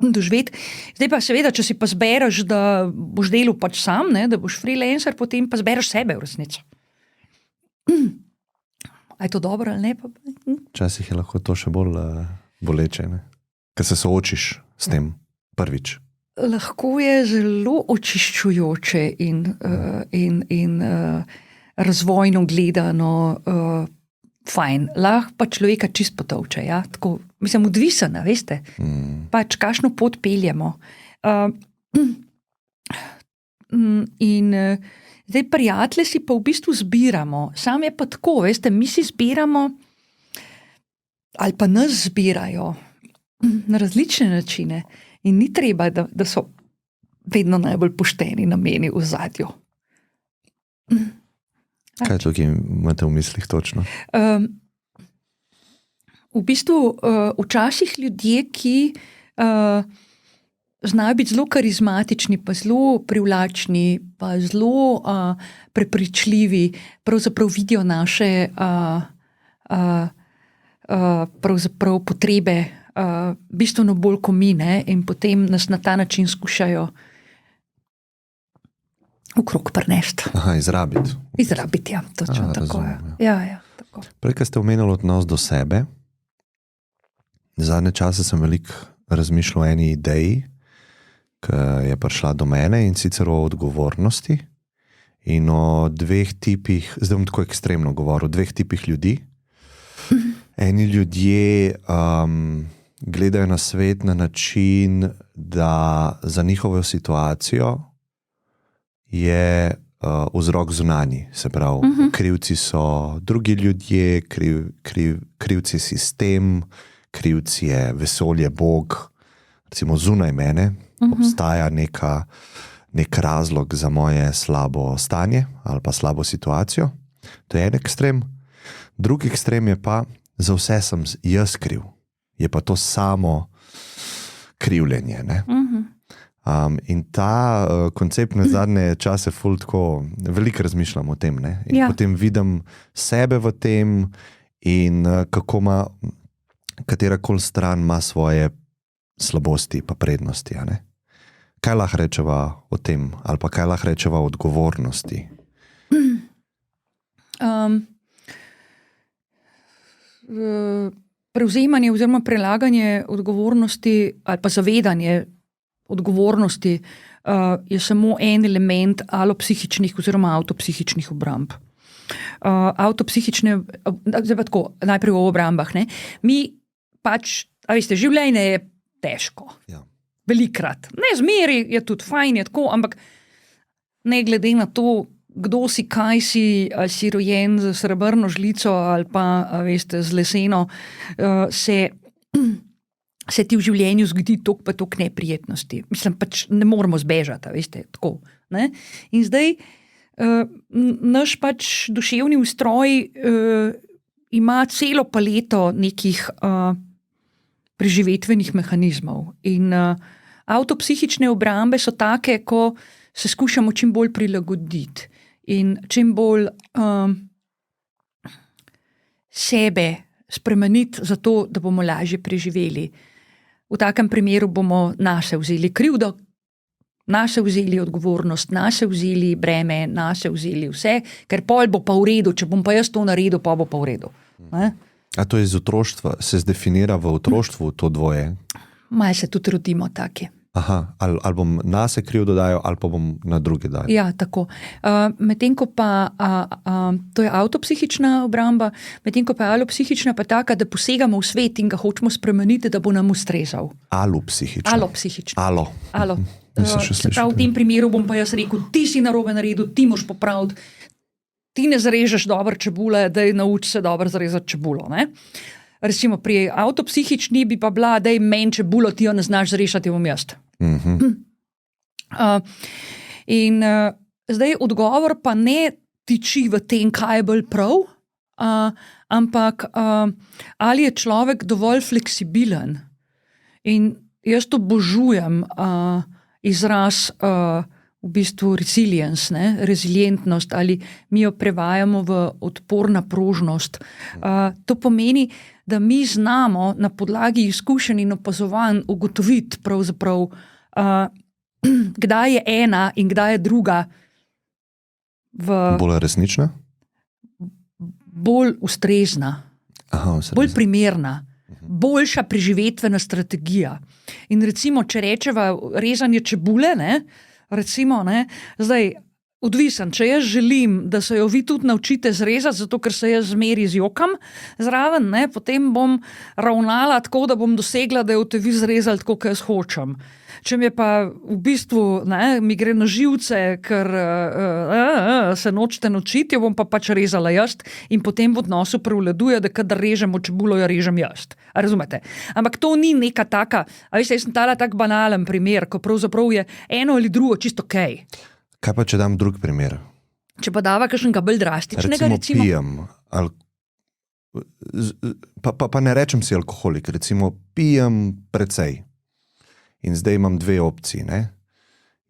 doživeti. Zdaj pa seveda, če si pa zbereš, da boš delal pač sam, ne, da boš freelancer, potem pa zbereš sebe v resnici. A je to dobro ali ne? Včasih je lahko to še bolj boleče, ker se soočiš s tem prvič. Lahko je zelo očiščujoče in razvojno gledano fajn. Lahko pa človeka čist potovče. Ja? Tako, mislim, odvisen, veste. Pač kakšno pot peljemo. Zdaj, prijatelje si pa v bistvu zbiramo. Sam je pa tako, veste, mi si zbiramo ali pa nas zbirajo na različne načine. In ni treba, da so vedno najbolj pošteni nameni v zadju. Kaj tukaj imate v mislih točno? V bistvu včasih ljudje, ki znajo biti zelo karizmatični, pa zelo privlačni, pa zelo prepričljivi, pravzaprav vidijo naše pravzaprav potrebe bistveno bolj kot mi, ne? In potem nas na ta način skušajo okrog prinesti. Aha, izrabiti. Izrabiti, ja, točno tako. Razumem, ja, tako. Prej, ko ste omenili odnos do sebe, zadnje čase sem veliko razmišljal o eni ideji, ki je prišla do mene, in sicer o odgovornosti in o dveh tipih, zdaj bom tako ekstremno govoril, o dveh tipih ljudi. Eni ljudje gledajo na svet na način, da za njihovo situacijo je vzrok zunanji. Se pravi, krivci so drugi ljudje, krivci sistem, krivci je vesolje, Bog, recimo zunaj mene, obstaja nek razlog za moje slabo stanje ali pa slabo situacijo. To je en ekstrem. Drugi ekstrem je pa, za vse sem jaz kriv. Je pa to samo krivljenje. Ne? In ta koncept na zadnje čase ful tako veliko razmišljam o tem. Ne? In potem vidim sebe v tem in kako ima katerakoli stran ima svoje slabosti pa prednosti. A ne? Kaj lahko rečeva o tem? Ali pa kaj lahko rečeva o odgovornosti? Prevzemanje oziroma prelaganje odgovornosti ali pa zavedanje odgovornosti je samo en element alopsihičnih oziroma avtopsihičnih obramb. Avtopsihične, zdaj pa tako, najprej o obrambah. Ne? Mi pač, a veste, življenje je težko. Ja. Velikrat. Ne zmeri je tudi fajn, je tako, ampak ne glede na to, kdo si, kaj si, ali si rojen z srebrno žlico ali pa, veste, z leseno, se ti v življenju zgodi toliko pa toliko neprijetnosti. Mislim, pač ne moramo zbežati, veste, tako. Ne? In zdaj naš pač duševni ustroj ima celo paleto nekih preživetvenih mehanizmov. In avtopsihične obrambe so take, ko se skušamo čim bolj prilagoditi in čim bolj sebe spremeniti zato, da bomo lažje preživeli. V takem primeru bomo nase vzeli krivdo, nase vzeli odgovornost, nase vzeli breme, nase vzeli vse, ker pol bo pa v redu, če bom pa jaz to naredil, pa bo pa v redu. Ne? A to je iz otroštva, se zdefinira v otroštvu to dvoje? Malo se tudi rodimo taki. Aha, ali bom nase krivdo dajal, ali pa bom na druge dajal. Ja, tako. Medtem ko pa, to je avtopsihična obramba, medtem ko pa je alopsihična pa taka, da posegamo v svet in ga hočemo spremeniti, da bo nam ustrezal. Alopsihična. Alopsihična. Alo. Se pravi, v tem primeru bom pa jaz rekel, ti si narobe naredil, ti moš popraviti, ti ne zrežeš dobro čebule, daj nauči se dobro zrezati čebulo, ne? Recimo pri avtopsihični bi pa bila, daj meni čebulo, ti jo ne znaš zrešati, bom jaz. Zdaj odgovor pa ne tiči v tem, kaj je bolj prav, ampak ali je človek dovolj fleksibilen. In jaz obožujem izraz v bistvu resilience, ne? Rezilientnost, ali mi jo prevajamo v odporna prožnost. To pomeni, da mi znamo na podlagi izkušenj in opazovanj ugotoviti pravzaprav, kdaj je ena in kdaj je druga bolj resnična? bolj ustrezna, bolj primerna, boljša preživetvena strategija. In recimo, če rečeva rezanje čebule, zdaj odvisen, če jaz želim, da se jo vi tudi naučite zrezati, zato ker se jaz zmeri zjokam zraven, potem bom ravnala tako, da bom dosegla, da jo te vi zrezali tako, kot jaz hočem. Če mi pa v bistvu mi gre na živce, ker se nočete naučiti, jo bom pa pač rezala jaz in potem v odnosu prevladuje, da kadar režemo čebulo, jo režem jaz. A razumete? Ampak to ni neka taka, jaz sem dala tak banalen primer, ko pravzaprav je eno ali drugo čisto okej. Kaj pa, če dam drug primer? Če pa dava kakšnega bolj drastičnega, recimo pijem, pa ne rečem si alkoholik, recimo pijem precej. In zdaj imam dve opciji,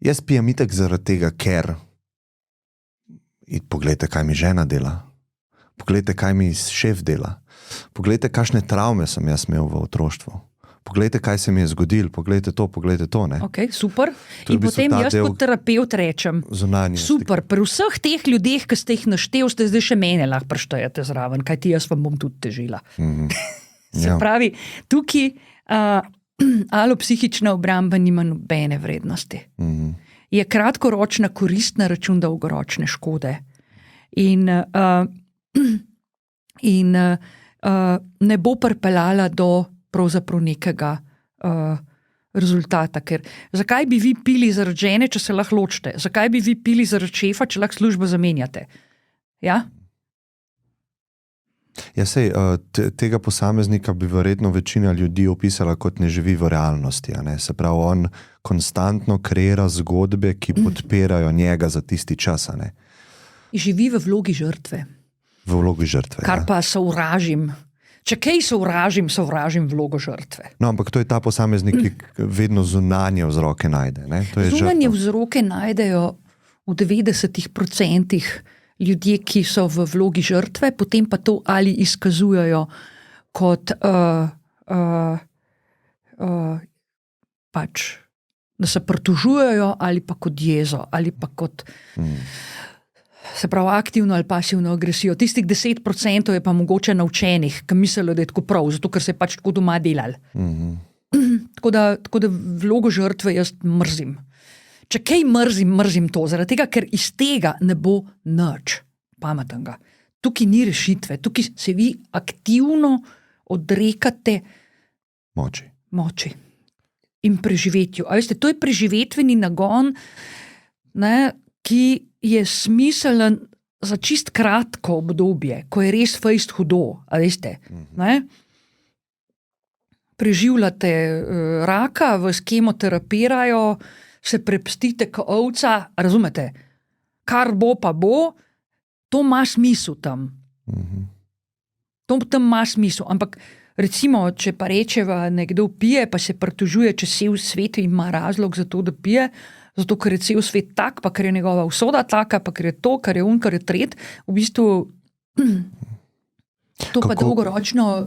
Jaz pijem itak zaradi tega, ker poglejte, kaj mi žena dela. Poglejte, kaj mi šef dela. Poglejte, kakšne travme sem jaz imel v otroštvu. Poglejte, kaj se mi je zgodilo, poglejte to. Ok, super. In potem jaz kot terapevt rečem, super, pri vseh teh ljudeh, ki ste jih naštel, ste zdaj še mene lahko preštejete zraven, kajti jaz vam bom tudi težila. Se pravi, tukaj alopsihična obramba nima nobene vrednosti. Je kratkoročna korist na račun dolgoročne škode. In ne bo pripeljala do pravzaprav nekega rezultata. Ker zakaj bi vi pili zaradi žene, če se lahko ločite? Zakaj bi vi pili zaradi šefa, če lahko službo zamenjate? Ja? Ja, sej, tega posameznika bi verjetno večina ljudi opisala kot ne živi v realnosti. Se pravi, on konstantno kreira zgodbe, ki podpirajo njega za tisti čas. Živi v vlogi žrtve. V vlogi žrtve, kar pa sovražim. Če kaj sovražim vlogo žrtve. No, ampak to je ta posameznik, ki vedno zunanje vzroke najde. Zunanje vzroke najdejo v 90% ljudje, ki so v vlogi žrtve, potem pa to ali izkazujejo kot pač, da se pritožujejo, ali pa kot jezo, ali pa kot se pravi aktivno ali pasivno agresijo. Tistih 10% je pa mogoče naučenih, ki mislijo, da je tako prav, zato ker se je pač tako doma delali. Tako da vlogo žrtve jaz mrzim. Če kaj mrzim to, zaradi tega, ker iz tega ne bo nič pametnega. Tukaj ni rešitve, tukaj se vi aktivno odrekate moči in preživetju. A veste, to je preživetveni nagon, ki je smiselen za čist kratko obdobje, ko je res fejst hudo, a veste, preživljate raka, vas kemoterapirajo, se prepstite kot ovca, razumete? Kar bo pa bo, to ima smisel tam. To tam ima smisel, ampak recimo, če pa rečeva, nekdo pije, pa se pritožuje, če cel svet ima razlog za to, da pije, zato ker je cel svet tak, pa ker je njegova usoda taka, pa ker je to, kar je kar je tret, v bistvu to pa dolgoročno.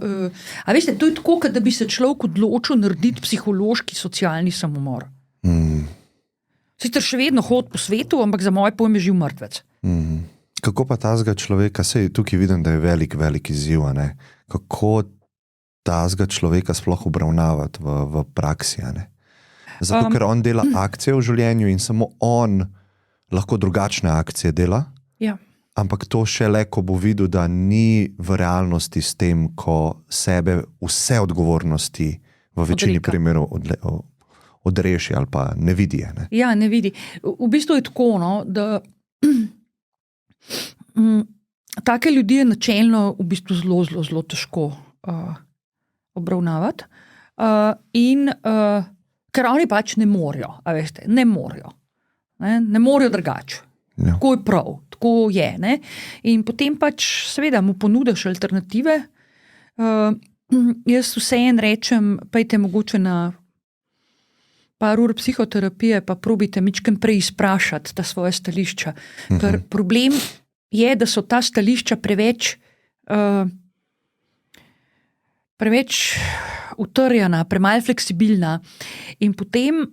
A veste, to je tako, da bi se človek odločil narediti psihološki socialni samomor. Sicer še vedno hod po svetu, ampak za moje pojme živ mrtvec. Kako pa tazga človeka, sej tukaj vidim, da je velik izziv, kako tazga človeka sploh obravnavati v praksi, Zato, ker on dela akcije v življenju in samo on lahko drugačne akcije dela, ampak to šele, ko bo videl, da ni v realnosti s tem, ko sebe vse odgovornosti v večini primerov odreši ali pa ne vidi. Ja, ne vidi. V bistvu je tako, da take ljudi je načelno v bistvu zelo težko obravnavati. Ker oni pač ne morejo, a veste, ne morejo drugače. Tako je prav, tako je. In potem pač seveda mu ponudiš alternative. Jaz vseeno rečem, pejte mogoče na par ur psihoterapije, pa probite mičken prej izprašati ta svoje stališča. Ker problem je, da so ta stališča preveč utrjena, premalo fleksibilna. In potem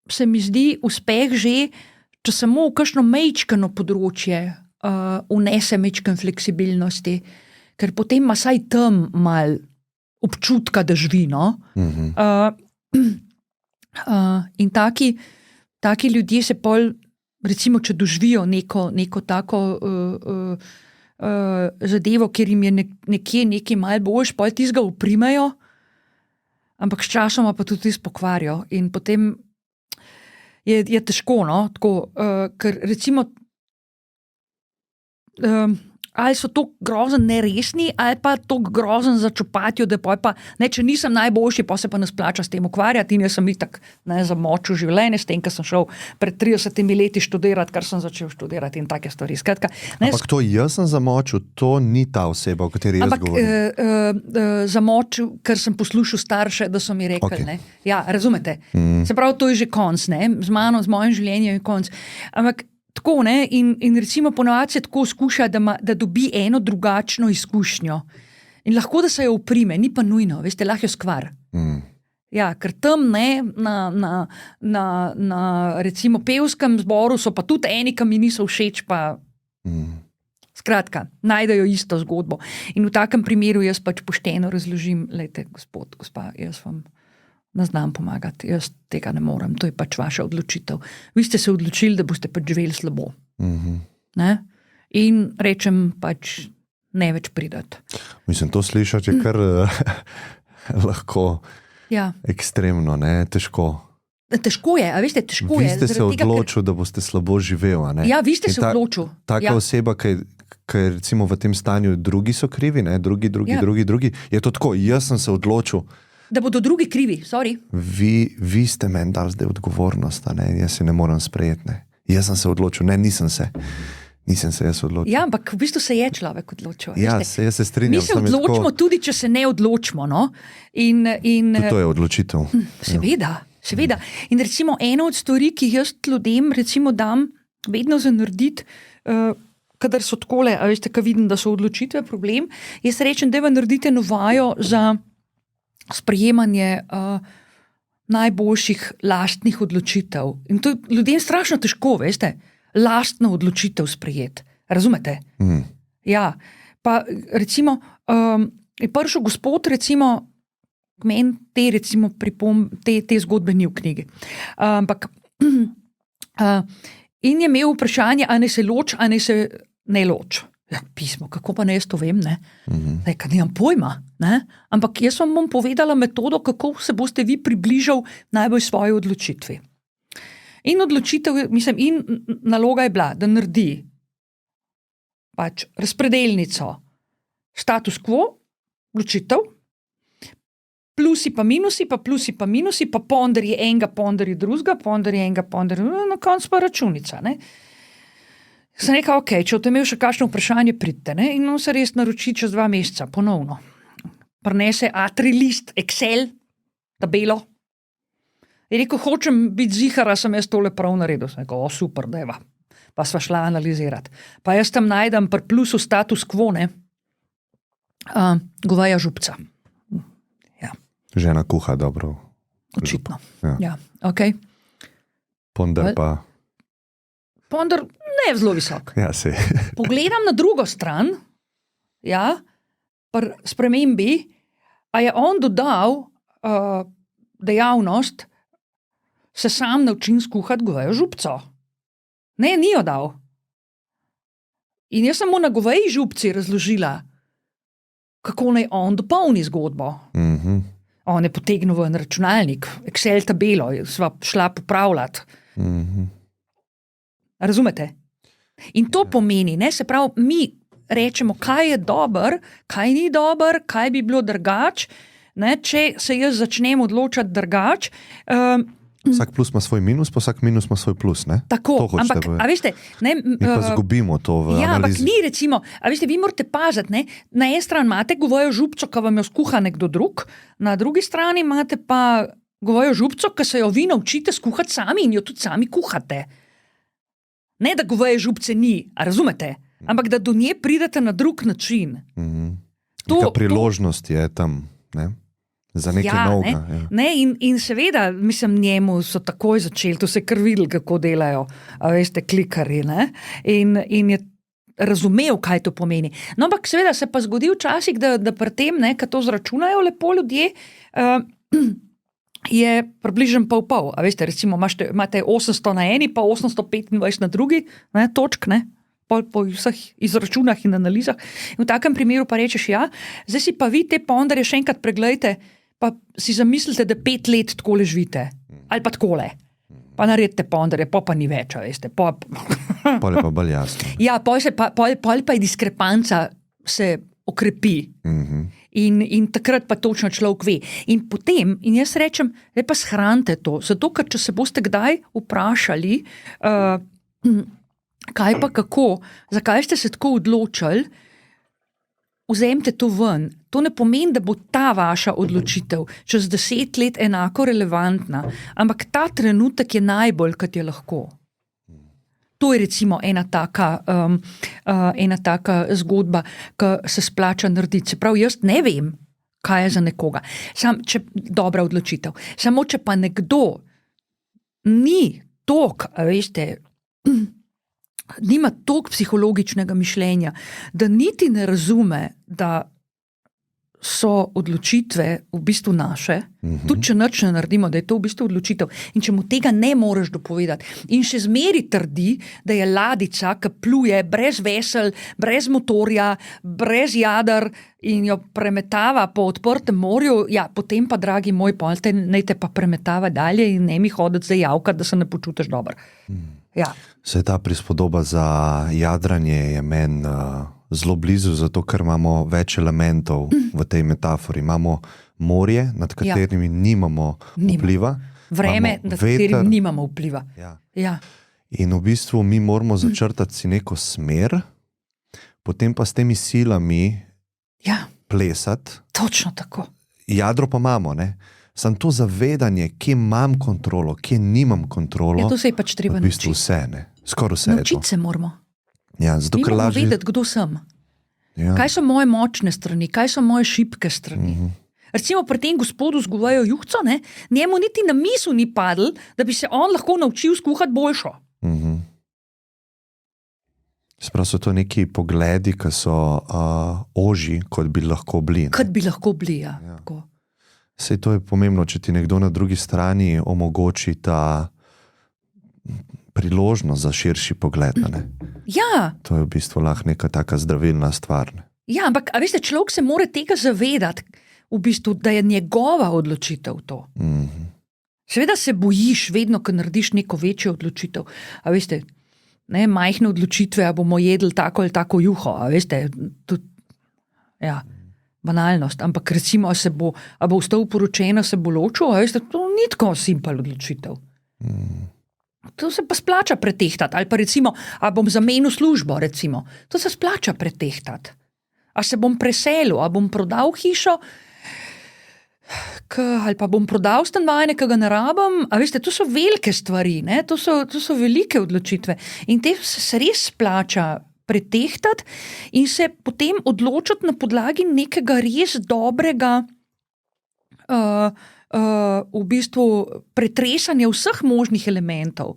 se mi zdi uspeh že, če samo v kakšno mejčkano področje vnese mečken fleksibilnosti, ker potem ima saj tam mal občutka, da živi, no? In taki ljudje se pol, recimo, če doživijo neko tako zadevo, kjer jim je nekje nekaj malo boljš, pol tistega uprimejo, ampak s časoma pa tudi pokvarijo. In potem je težko, no? Tako, ker recimo ali so to grozen neresni, ali pa to grozen začopatijo, da pa, ne, če nisem najboljši, pa se pa ne splača s tem ukvarjati in jaz sem itak zamočil življenje s tem, ker sem šel pred 30 leti študirati, kar sem začel študirati in take stvari. Skratka, ampak to jaz sem zamočil, to ni ta oseba, o kateri jaz govorim. Zamočil, ker sem poslušal starše, da so mi rekli, Okay. ne. Ja, razumete? Se pravi, to je že konc, ne. Z mojim življenjem je konc. Ampak tako, ne, in recimo ponovadi se tako skuša, da dobi eno drugačno izkušnjo. In lahko, da se jo uprime, ni pa nujno, veste, lahko jo skvar. Ja, ker tam, ne, na recimo pevskem zboru so pa tudi eni, ki mi niso všeč, pa skratka, najdejo isto zgodbo. In v takem primeru jaz pač pošteno razložim, lejte, gospod, gospa, jaz vam ne znam pomagati, jaz tega ne morem, to je pač vaša odločitev. Vi ste se odločili, da boste pač živeli slabo. Ne? In rečem pač, ne več pridati. Mislim, to slišati je kar lahko ekstremno, ne, težko. Težko je, a veste, težko je. Vi ste se odločili, da boste slabo živeli, ne? Ja, vi ste se odločili. Taka oseba, ki recimo v tem stanju drugi so krivi, ne, drugi, je to tako, jaz sem se odločil, da bodo drugi krivi, sorry. Vi ste meni dali zdaj odgovornost, ne? Jaz se ne morem sprejeti. Ne? Jaz sem se odločil, ne, nisem se jaz odločil. Ja, ampak v bistvu se je človek odločil. Ja, jaz se strinjam. Mi se odločimo tudi, če se ne odločimo. No? To je odločitev. Seveda. In recimo ena od stvari, ki jaz ljudem recimo dam vedno za narediti, kadar so takole, a veste, kad vidim, da so odločitve problem, jaz rečem, da vam naredite novajo za sprejemanje najboljših lastnih odločitev. In to je ljudem strašno težko, veste, lastno odločitev sprejeti. Razumete? Ja, pa recimo, je prišel gospod, recimo, k meni te zgodbe ni v knjigi. Ampak in je imel vprašanje, a ne se loč, a ne se ne loč. Ja, pismo, kako pa ne jaz to vem, ne? Kaj nimam pojma, ne? Ampak jaz vam bom povedala metodo, kako se boste vi približal najbolj svoji odločitvi. In naloga je bila, da naredi pač razpredelnico status quo, odločitev, plusi pa minusi, pa ponderji enega, ponderji drugega, na koncu pa računica, ne? Sem rekel, ok, če boste imeli še kakšno vprašanje, pridite, ne? In on se res naroči čez 2 meseca, ponovno. Prinese A3 list, Excel, tabelo. Je rekel, hočem biti zihara, sem jaz tole prav naredil. Sem rekel, super, deva. Pa sva šla analizirati. Pa jaz tam najdem pri plusu status quo, ne? Goveja župca. Ja. Žena kuha dobro. Očitno. Ja, ok. Ponder pa... Ponder ne zelo visok. Ja, se. Pogledam na drugo stran, ja, pri spremembi, a je on dodal dejavnost, se sam naučim skuhati govejo župco. Ne, ni jo dal. In jaz sem mu na goveji župci razložila, kako naj on dopolni zgodbo. On je potegnil v en računalnik, Excel tabelo, sva šla popravljati. Razumete? In to pomeni, ne, se pravi, mi rečemo, kaj je dober, kaj ni dober, kaj bi bilo drugače, ne, če se jaz začnem odločati drugače. Vsak plus ima svoj minus, pa vsak minus ima svoj plus, ne? Tako, ampak, a veste, ne, mi pa zgubimo to v ja, analizi. ampak mi recimo, a veste, vi morate paziti, ne, na eni strani imate govejo župco, ki vam jo skuha nekdo drug, na drugi strani imate pa govejo župco, ki se jo vi naučite skuhati sami in jo tudi sami kuhate. Ne, da goveje župce ni, a razumete? Ampak da do nje pridete na drug način. Neka priložnost je tam, ne? Za nekaj novega. Ne? Ne, in seveda, mislim, njemu so takoj začeli, to se kar videli, kako delajo, a veste, klikarji, ne? In je razumel, kaj to pomeni. No, ampak seveda se pa zgodi včasih, da pri tem, ko to zračunajo lepo ljudje, je približno pol. A veste, recimo imate 800 na eni, pa 825 na drugi, točk, po vseh izračunah in analizah. In v takem primeru pa rečeš, zdaj si pa vi te ponderje še enkrat pregledajte, pa si zamislite, da 5 let takole živite. Ali pa takole. Pa naredite ponderje, pa ni več, veste. Pol je pa bolj jasno. Ja, pol pa je diskrepanca se okrepi. In takrat pa točno človek ve. In potem, jaz rečem, pa shranite to, zato ker če se boste kdaj vprašali, kaj pa kako, zakaj ste se tako odločili, vzemite to ven. To ne pomeni, da bo ta vaša odločitev čez 10 let enako relevantna, ampak ta trenutek je najbolj, kot je lahko. To je recimo ena taka zgodba, ki se splača narediti. Se pravi, jaz ne vem, kaj je za nekoga. Dobra odločitev. Samo, če pa nekdo ni tok, veste, nima tok psihologičnega mišljenja, da niti ne razume, da so odločitve v bistvu naše, tudi če nič ne naredimo, da je to v bistvu odločitev. In če mu tega ne moreš dopovedati in še zmeri trdi, da je ladjica, ki pluje brez vesel, brez motorja, brez jader in jo premetava po odprtem morju, potem pa, dragi moj, naj te pa premetava dalje in ne mi hoditi zdaj javkati, da se ne počutiš dobro. Ja. Se ta prispodoba za jadranje je meni zelo blizu, zato ker imamo več elementov v tej metafori. Imamo morje, nad katerimi nimamo vpliva. Vreme, nad katerim nimamo vpliva. Ja. In v bistvu mi moramo začrtati si neko smer, potem pa s temi silami plesati. Točno tako. Jadro pa imamo, Sam to zavedanje, kje imam kontrolo, kje nimam kontrolo. To se je pač treba v bistvu vse, Skoraj vse. Naučiti se moramo. Ja, zato ker lažje vedeti, kdo sem. Ja. Kaj so moje močne strani, kaj so moje šibke strani. Recimo pri tem gospodu z govejo juhco, njemu niti na misel ni padlo, da bi se on lahko naučil skuhati boljšo. Sprav so to neki pogledi, ki so ožji, kot bi lahko bili. Kot bi lahko bili, ja. Sej to je pomembno, če ti nekdo na drugi strani omogoči ta priložnost za širši pogled. Ja. To je v bistvu lahko neka taka zdravilna stvar. Ja, ampak veste, človek se mora tega zavedati, v bistvu, da je njegova odločitev to. Seveda se bojiš vedno, ko narediš neko večjo odločitev. A veste, majhne odločitve, a bomo jedli tako ali tako juho, a veste, tudi, banalnost, ampak recimo, a bo vstal poročena, se bo ločil, a veste, to ni tako simpel odločitev. To se pa splača pretehtati, ali pa recimo, a bom zamenil službo, recimo, to se splača pretehtati. A se bom preselil, a bom prodal hišo, ali pa bom prodal stanovanje, ki ga ne rabim, a veste, to so velike stvari, to so velike odločitve in te se res splača pretehtati in se potem odločiti na podlagi nekega res dobrega v bistvu pretresanja vseh možnih elementov.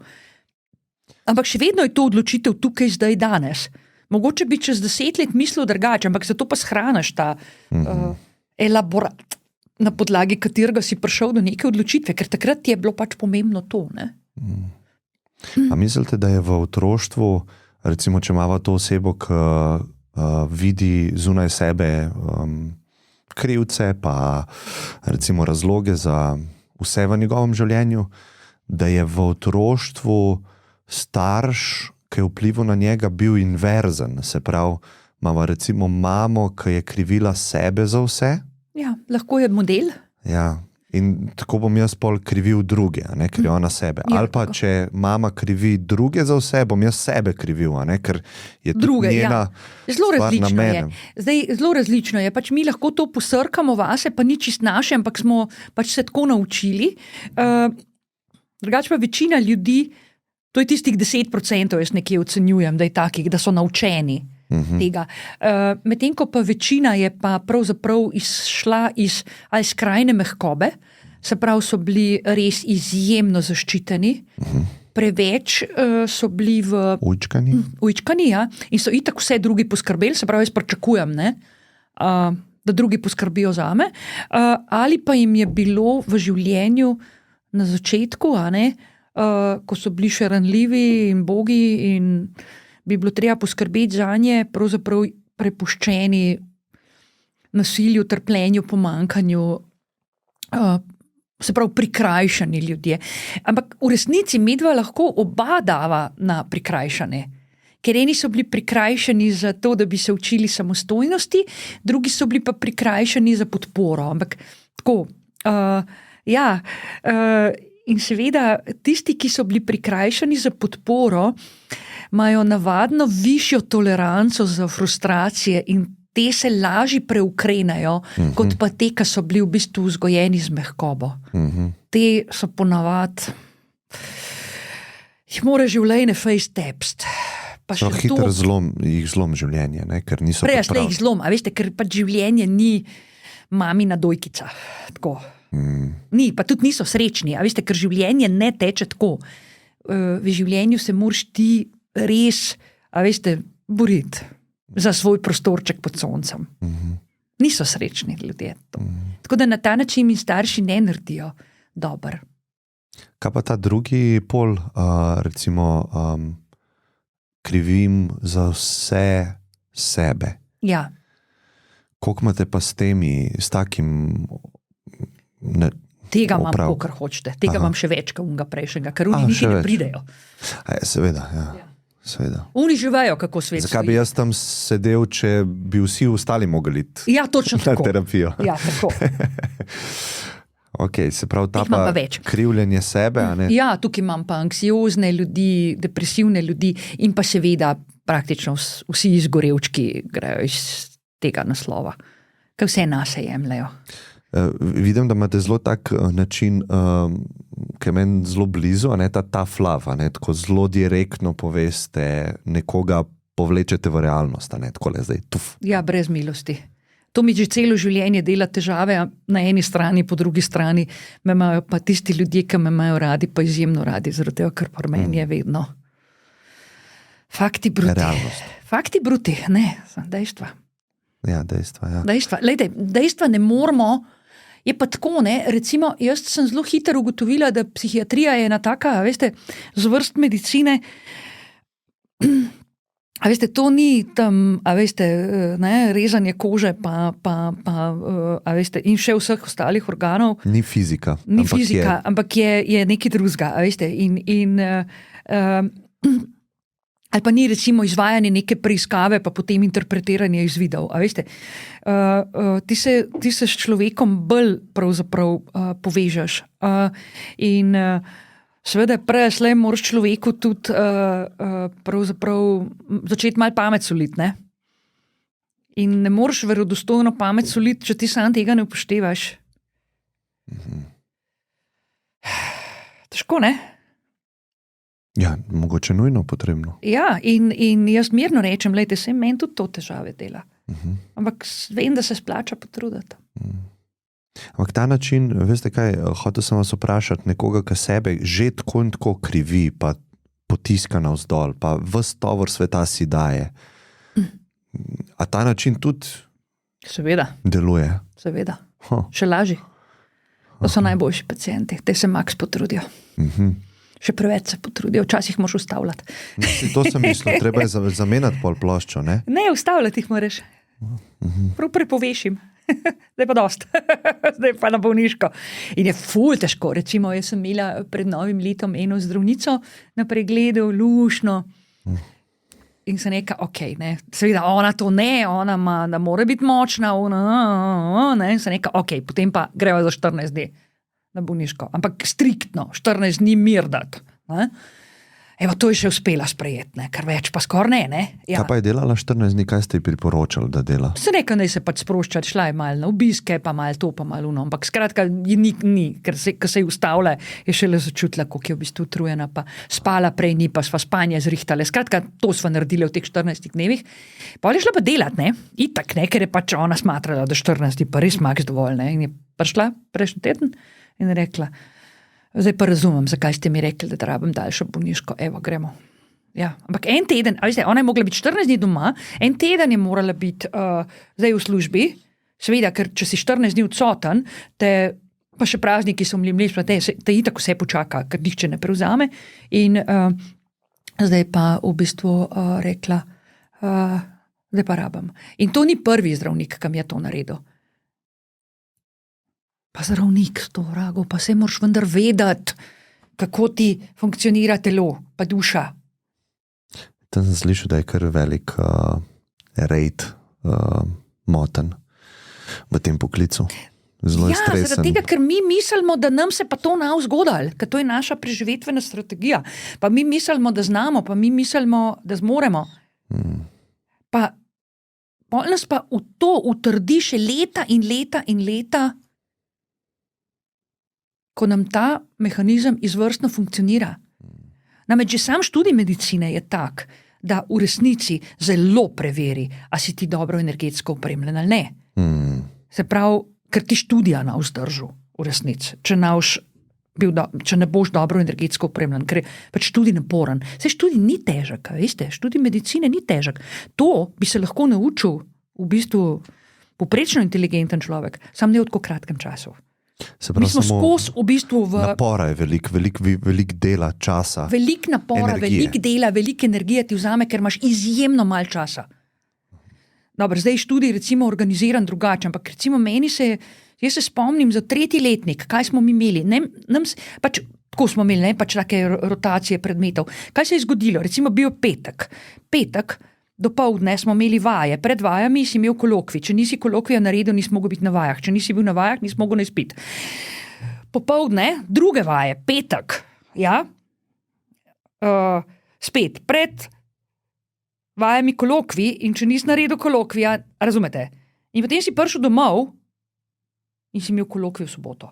Ampak še vedno je to odločitev tukaj, zdaj, danes. Mogoče bi čez 10 let mislil drugače, ampak zato pa shraniš ta elaborat, na podlagi katerega si prišel do neke odločitve, ker takrat ti je bilo pač pomembno to. A mislite, da je v otroštvu, recimo, če imava to osebo, ki vidi zunaj sebe krivce, pa recimo razloge za vse v njegovem življenju, da je v otroštvu starš, ki je vplival na njega, bil inverzen. Se pravi, imava recimo mamo, ki je krivila sebe za vse. Ja, lahko je model. Ja. In tako bom jaz pol krivil druge, ker je ona sebe. Ali pa, če mama krivi druge za vse, bom jaz sebe krivil, ker je tudi njena stvar na mene. Zdaj, zelo različno je. Pač mi lahko to posrkamo vase, pa ni čist naše, ampak smo pač se tako naučili. Drugače pa večina ljudi, to je tistih 10%, jaz nekje ocenjujem, da je takih, da so naučeni tega. Medtem ko pa večina je pa pravzaprav izšla iz ali skrajne mehkobe, se pravi, so bili res izjemno zaščiteni preveč so bili Ujčkani, ja, in so itak vse drugi poskrbeli, se pravi, jaz pričakujem, ne, da drugi poskrbijo zame, ali pa jim je bilo v življenju na začetku, ko so bili še ranljivi in bogi in bi bilo treba poskrbeti zanje, pravzaprav prepuščeni nasilju, trpljenju, pomankanju, se pravi prikrajšani ljudje. Ampak v resnici midva lahko oba dava na prikrajšane. Ker eni so bili prikrajšani za to, da bi se učili samostojnosti, drugi so bili pa prikrajšani za podporo. Ampak tako, in seveda tisti, ki so bili prikrajšani za podporo, imajo navadno višjo toleranco za frustracije in te se lažje preukrenajo, kot pa te, ki so bili v bistvu vzgojeni z mehkobo. Te so ponavadi, jih mora življenje face tepst. So hitro jih zlom življenje, ne? Ker niso prej jih zlom, a veste, ker pač življenje ni mamina dojkica. Tako. Ni, pa tudi niso srečni, a veste, ker življenje ne teče tako. V življenju se moraš ti res, a veste, boriti za svoj prostorček pod soncem. Niso srečni ljudje. Tako da na ta način mi starši ne naredijo dobro. Kaj pa ta drugi pol, recimo, krivim za vse sebe? Ja. Koliko imate pa s takim... Tega imam, kar hočete. Tega imam še več, kot unga prejšnjega, ker oni niti ne pridejo. Seveda, ja. Seveda. Oni živajo, kako svet stoji. Zakaj bi jaz tam sedel, če bi vsi ostali mogli iti na terapijo? Ja, tako. Ok, se pravi, ta pa krivljenje sebe, a ne? Ja, tukaj imam pa anksiozne ljudi, depresivne ljudi in pa seveda praktično vsi izgorevčki grejo iz tega naslova, ker vse nas se jemljajo. Vidim, da imate zelo tak način, ki je meni zelo blizu, ta tough love, tako zelo direktno poveste, nekoga povlečete v realnost, tako le zdaj, tuf. Ja, brez milosti. To mi že celo življenje dela težave, na eni strani, po drugi strani me imajo pa tisti ljudje, ki me imajo radi, pa izjemno radi, zaradi tega, ker pri meni je vedno fakti bruti. Realnost. Fakti bruti, ne, dejstva. Ja, dejstva, ja. Dejstva ne moramo. Je pa tako, ne, recimo, jaz sem zelo hitro ugotovila, da psihiatrija je ena taka, veste, zvrst medicine, a veste, to ni tam, a veste, ne, rezanje kože, a veste, in še vseh ostalih organov. Ni fizika. Ampak je nekaj drugega, a veste, ali pa ni recimo izvajanje neke preiskave, pa potem interpretiranje izvidov. A veste, ti se s človekom bolj pravzaprav povežeš. In seveda prej moraš človeku tudi pravzaprav začeti malo pamet soliti, ne? In ne moreš verodostojno pamet soliti, če ti sam tega ne upoštevaš. Težko, ne? Ja, mogoče nujno potrebno. Ja, in jaz mirno rečem, lejte, se meni tudi to težave dela. Ampak vem, da se splača potruditi. Ampak ta način, veste kaj, hotel sem vas vprašati, nekoga, ki sebe že tako in tako krivi, pa potiska navzdol, pa ves tovor sveta si daje. A ta način tudi deluje? Seveda. Še lažje. To so najboljši pacienti, te se maks potrudijo. Še preveč se potrudijo, včasih moraš ustavljati. To sem mislil, treba je zamenjati pol ploščo, ne? Ne, ustavljati jih moraš. Prav prepoveš jim. Zdaj pa dost. Zdaj pa na bolniško. In je ful težko. Recimo, jaz sem imela pred novim letom eno zdravnico na pregledu, lušno. In sem rekla, okej, ne. Seveda, ona to ne, ona da mora biti močna, ne. In sem rekla, okej, potem pa grejo za 14 dni. Na bolniško, ampak striktno, 14 dni mir dati. Evo, to je še uspela sprejeti, ne? Kar več pa skoraj ne. Ja. Kaj pa je delala 14 dni, kaj ste ji priporočali, da dela? Se nekaj ne se pač sproščati, šla je malo na obiske, pa malo to, pa malo uno, ampak skratka, ni, ker se je ustavila, je šele začutila, koliko je v bistvu utrujena, pa spala prej ni, pa sva spanje zrihtale. Skratka, to sva naredila v teh 14 dnevih. Pa je šla pa delati, ne? Itak, ne? Ker je pač ona smatrala, da 14 dni pa res maks dovolj, ne? In je prišla prejšnji teden in rekla, zdaj pa razumem, zakaj ste mi rekli, da rabim daljšo bolniško, evo, gremo. Ja, ampak en teden, ona je mogla biti 14 dni doma, en teden je morala biti zdaj v službi, seveda, ker če si 14 dni odsoten, pa še prazniki so mlili, te itak vse počaka, ker nihče ne prevzame. In zdaj pa v bistvu rekla, zdaj pa rabim. In to ni prvi zdravnik, ki mi je to naredil. Pa zdravnik, to vrago, pa se moraš vendar vedeti, kako ti funkcionira telo, pa duša. Tam sem slišal, da je kar velik rejt moten v tem poklicu. Zelo je stresen. Zaradi tega, ker mi mislimo, da nam se pa to ne zgodilo, ker to je naša preživetvena strategija. Pa mi mislimo, da znamo, pa mi mislimo, da zmoremo. Pa nas pa v to utrdi še leta in leta in leta, ko nam ta mehanizem izvrstno funkcionira. Namreč že sam študij medicine je tak, da v resnici zelo preveri, a si ti dobro energetsko opremljen ali ne. Se pravi, ker ti študija na vzdržu v resnici, če ne boš dobro energetsko opremljen, ker je pač študij naporen. Se študij ni težek, veste, študij medicine ni težek. To bi se lahko naučil v bistvu poprečno inteligenten človek, sam ne v tako kratkem času. Mi smo skozi v bistvu napora je velik dela časa. Velik napora, velik dela, velik energije ti vzame, ker imaš izjemno malo časa. Dobro, zdaj študij recimo organiziran drugače, ampak recimo jaz se spomnim za 3. letnik, kaj smo mi imeli. Tako smo imeli, pač take rotacije predmetov. Kaj se je zgodilo? Recimo bil petek, dopoldne smo imeli vaje, pred vajami si imel kolokvij, če nisi kolokvija naredil, nisi mogel biti na vajah, če nisi bil na vajah, nisi mogel ne spiti. Popoldne, druge vaje, petek, ja, spet, pred vajami kolokvij in če nisi naredil kolokvija, razumete? In potem si prišel domov in si imel kolokvij v soboto.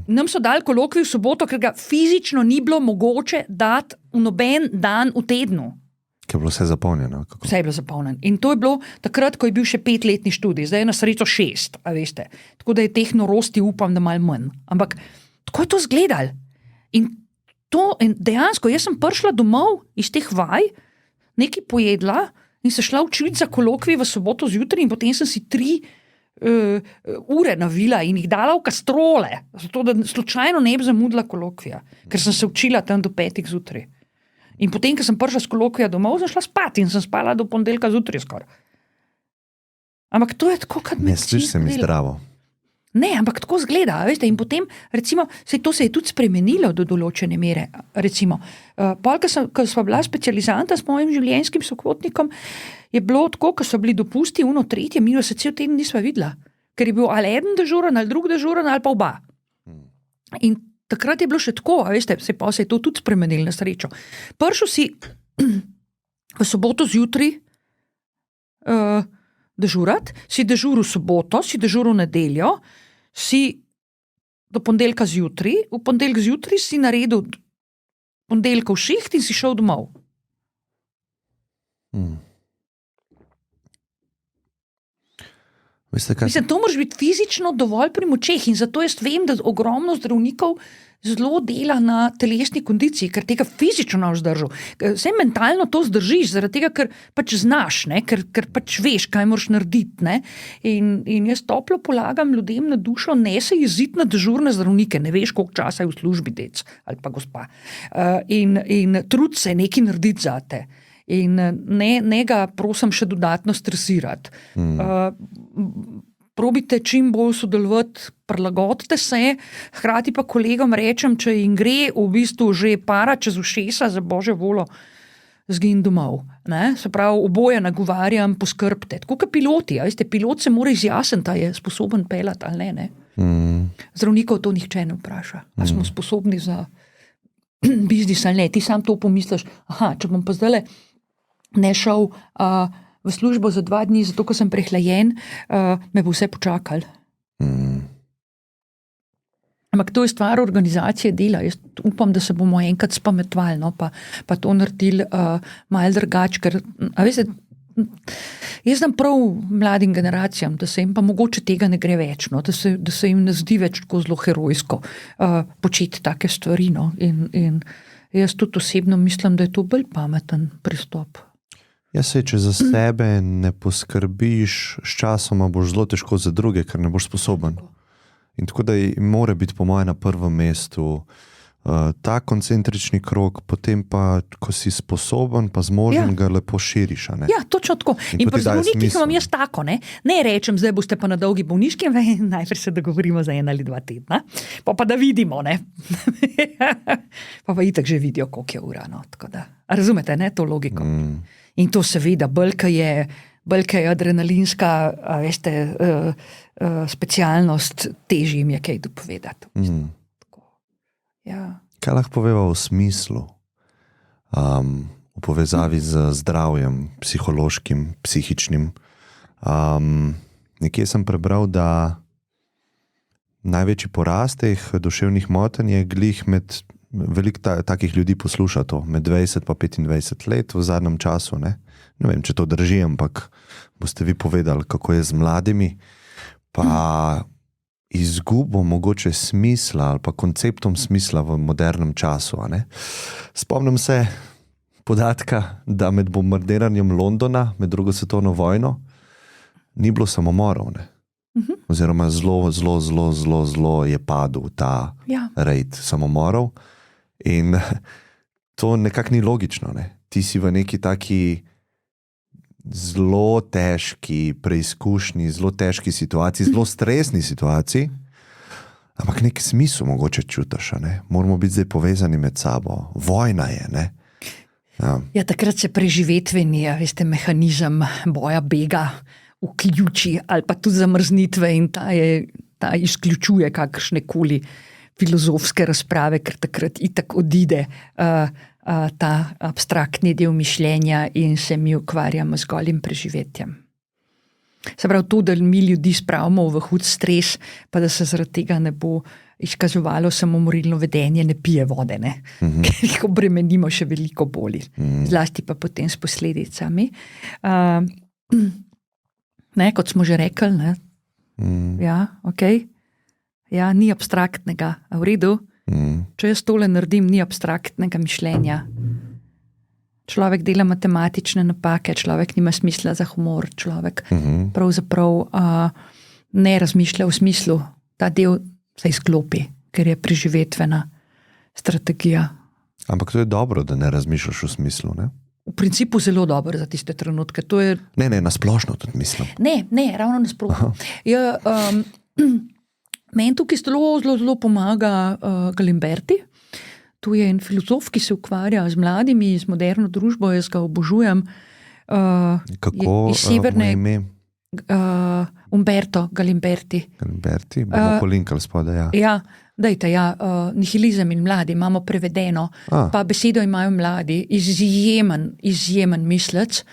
Nam so dali kolokvij v soboto, ker ga fizično ni bilo mogoče dati v noben dan v tednu. Ker je bilo vse zapolnjeno. Vse je bilo zapolnjeno. In to je bilo takrat, ko je bil še 5-letni študij, zdaj je na srečo 6, a veste. Tako da je teh norosti upam, da malo manj. Ampak tako je to izgledalo. In dejansko, jaz sem prišla domov iz teh vaj, nekaj pojedla in se šla učiti za kolokvij v soboto zjutraj in potem sem si 3 ure navila in jih dala v kastrole, zato da slučajno ne bi zamudila kolokvija, ker sem se učila tam do 5 zjutraj. In potem, ko sem prišla s kolokvija domov, sem šla spat in sem spala do ponedeljka zjutraj skoraj. Ampak to je tako, kad ne sliši se mi zdravo. Ne, ampak tako zgleda, veste, in potem, recimo, to se je tudi spremenilo do določene mere, recimo. Ko sva bila specializanta s mojim življenjskim sokotnikom, je bilo tako, ko so bili dopusti, 3, mi se cel teden nisva videla, ker je bil ali eden dežuren, ali drug dežuren, ali pa oba. In takrat je bilo še tako, veste, se je to tudi spremenilo na srečo. Prišel si v soboto zjutraj dežurat, si dežuril soboto, si dežuril nedeljo, si do ponedeljka zjutraj, v ponedeljek zjutraj si naredil ponedeljkov šiht in si šel domov. Mislim, to moraš biti fizično dovolj pri močeh in zato jaz vem, da ogromno zdravnikov zelo dela na telesni kondiciji, ker tega fizično ne vzdržal. Vse mentalno to zdržiš, zaradi tega, ker pač znaš, ne? Ker pač veš, kaj moraš narediti. Ne? In jaz toplo polagam ljudem na dušo, ne se jeziti na dežurne zdravnike, ne veš, koliko časa je v službi dec ali pa gospa. In trud se nekaj narediti zate. In ne ga prosim še dodatno stresirati. Probite čim bolj sodelovati, prilagodite se, hkrati pa kolegom rečem, če jim gre v bistvu že para čez ušesa, za božjo voljo, zgin domov. Ne? Se pravi, oboje nagovarjam, poskrbite. Tako kot piloti, veste, pilot se mora izjasniti, a je sposoben pelati ali ne. Zdravnikov to nihče ne vpraša. A smo sposobni za biznis ali ne. Ti sam to pomisliš, če bom pa zdajle ne šel v službo za 2 dni, zato ko sem prehlajen, me bo vse počakal. Ampak to je stvar organizacije dela. Jaz upam, da se bomo enkrat spametvali, no, pa to naredili malo drugače, ker, a veste, jaz dam prav mladim generacijam, da se jim pa mogoče tega ne gre več, no? da se jim ne zdi več tako zelo herojsko početi take stvari. No? In jaz tudi osebno mislim, da je to bolj pameten pristop. Ja, če za sebe ne poskrbiš, s časoma boš zelo težko za druge, ker ne boš sposoben. In tako da mora biti po mojem na prvem mestu ta koncentrični krog, potem pa, ko si sposoben, pa zmožen, ga lepo širiš. Ne? Ja, točno tako. In pri zdravnikih imam jaz tako, ne rečem, zdaj boste pa na dolgi bolniški, najprej se dogovorimo za 1 ali 2 tedna, pa da vidimo, ne. pa itak že vidijo, koliko je ura, no, tako da. A razumete, ne, to logiko? In to seveda, bolj je adrenalinska, veste, specialnost, težje jim je kaj dopovedati. Ja. Kaj lahko poveva o smislu, v povezavi z zdravjem, psihološkim, psihičnim? Nekje sem prebral, da največji porast teh duševnih motenj je glih med veliko takih ljudi posluša to, med 20 pa 25 let v zadnjem času. Ne vem, če to drži, ampak boste vi povedali, kako je z mladimi, pa izgubo mogoče smisla ali pa konceptom smisla v modernem času. Spomnim se podatka, da med bombardiranjem Londona, med drugo svetovno vojno, ni bilo samomorov. Oziroma zelo je padel ta rejd samomorov. In to nekako ni logično. Ti si v neki taki zelo težki preizkušnji, zelo težki situaciji, zelo stresni situaciji, ampak nek smisel mogoče čutiš. Moramo biti zdaj povezani med sabo. Vojna je, Ja, takrat se preživetveni, veste, mehanizem boja, bega vključi, ali pa tudi zamrznitve, in ta izključuje kakršnekoli filozofske razprave, ker takrat itak odide ta abstraktni del mišljenja in se mi ukvarjamo z golim preživetjem. Se pravi, to, da mi ljudi spravimo v hud stres, pa da se zaradi tega ne bo izkazovalo samomorilno vedenje, ne pije vode, ker jih obremenimo še veliko bolj. Zlasti pa potem s posledicami. Kot smo že rekli, ja, okej. Ja, ni abstraktnega, v redu. Če jaz tole naredim, ni abstraktnega mišljenja. Človek dela matematične napake, človek nima smisla za humor, človek pravzaprav ne razmišlja v smislu, ta del se izklopi, ker je preživetvena strategija. Ampak to je dobro, da ne razmišljaš v smislu, ne? V principu zelo dobro za tiste trenutke. To je... Ne, nasplošno tudi mislim. Ne, ravno nasprotno. Meni tukaj zelo pomaga Galimberti. Tu je en filozof, ki se ukvarja z mladimi, z moderno družbo, jaz ga obožujem. Kako iz severne, ime? Umberto Galimberti. Galimberti, bomo polinkali spodaj, Ja, dajte, nihilizem in mladi imamo prevedeno, pa besedo imajo mladi, izjemen mislec.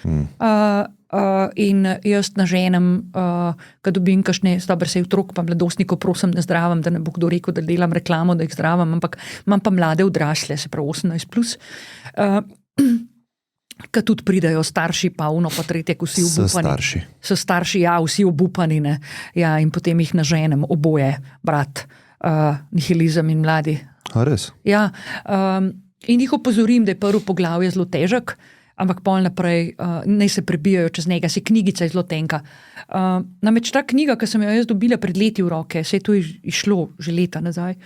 In jaz naženem, ko dobim kakšne, dobro, se otrok pa mladostnikov prosim ne zdravam, da ne bo kdo rekel, da delam reklamo, da jih zdravam, ampak imam pa mlade odrasle, se pravi 18+, ko tudi pridajo starši, pa uno, pa tretje, ko vsi obupani. So starši, vsi obupani, ne. Ja, in potem jih naženem, oboje, brat, nihilizem in mladi. A res? Ja, in jih opozorim, da je prvo poglavje zelo težek, ampak pol naprej ne se prebijajo čez njega, si knjigica je zelo tenka. Namreč ta knjiga, ki sem jo jaz dobila pred leti v roke, se je to išlo že leta nazaj,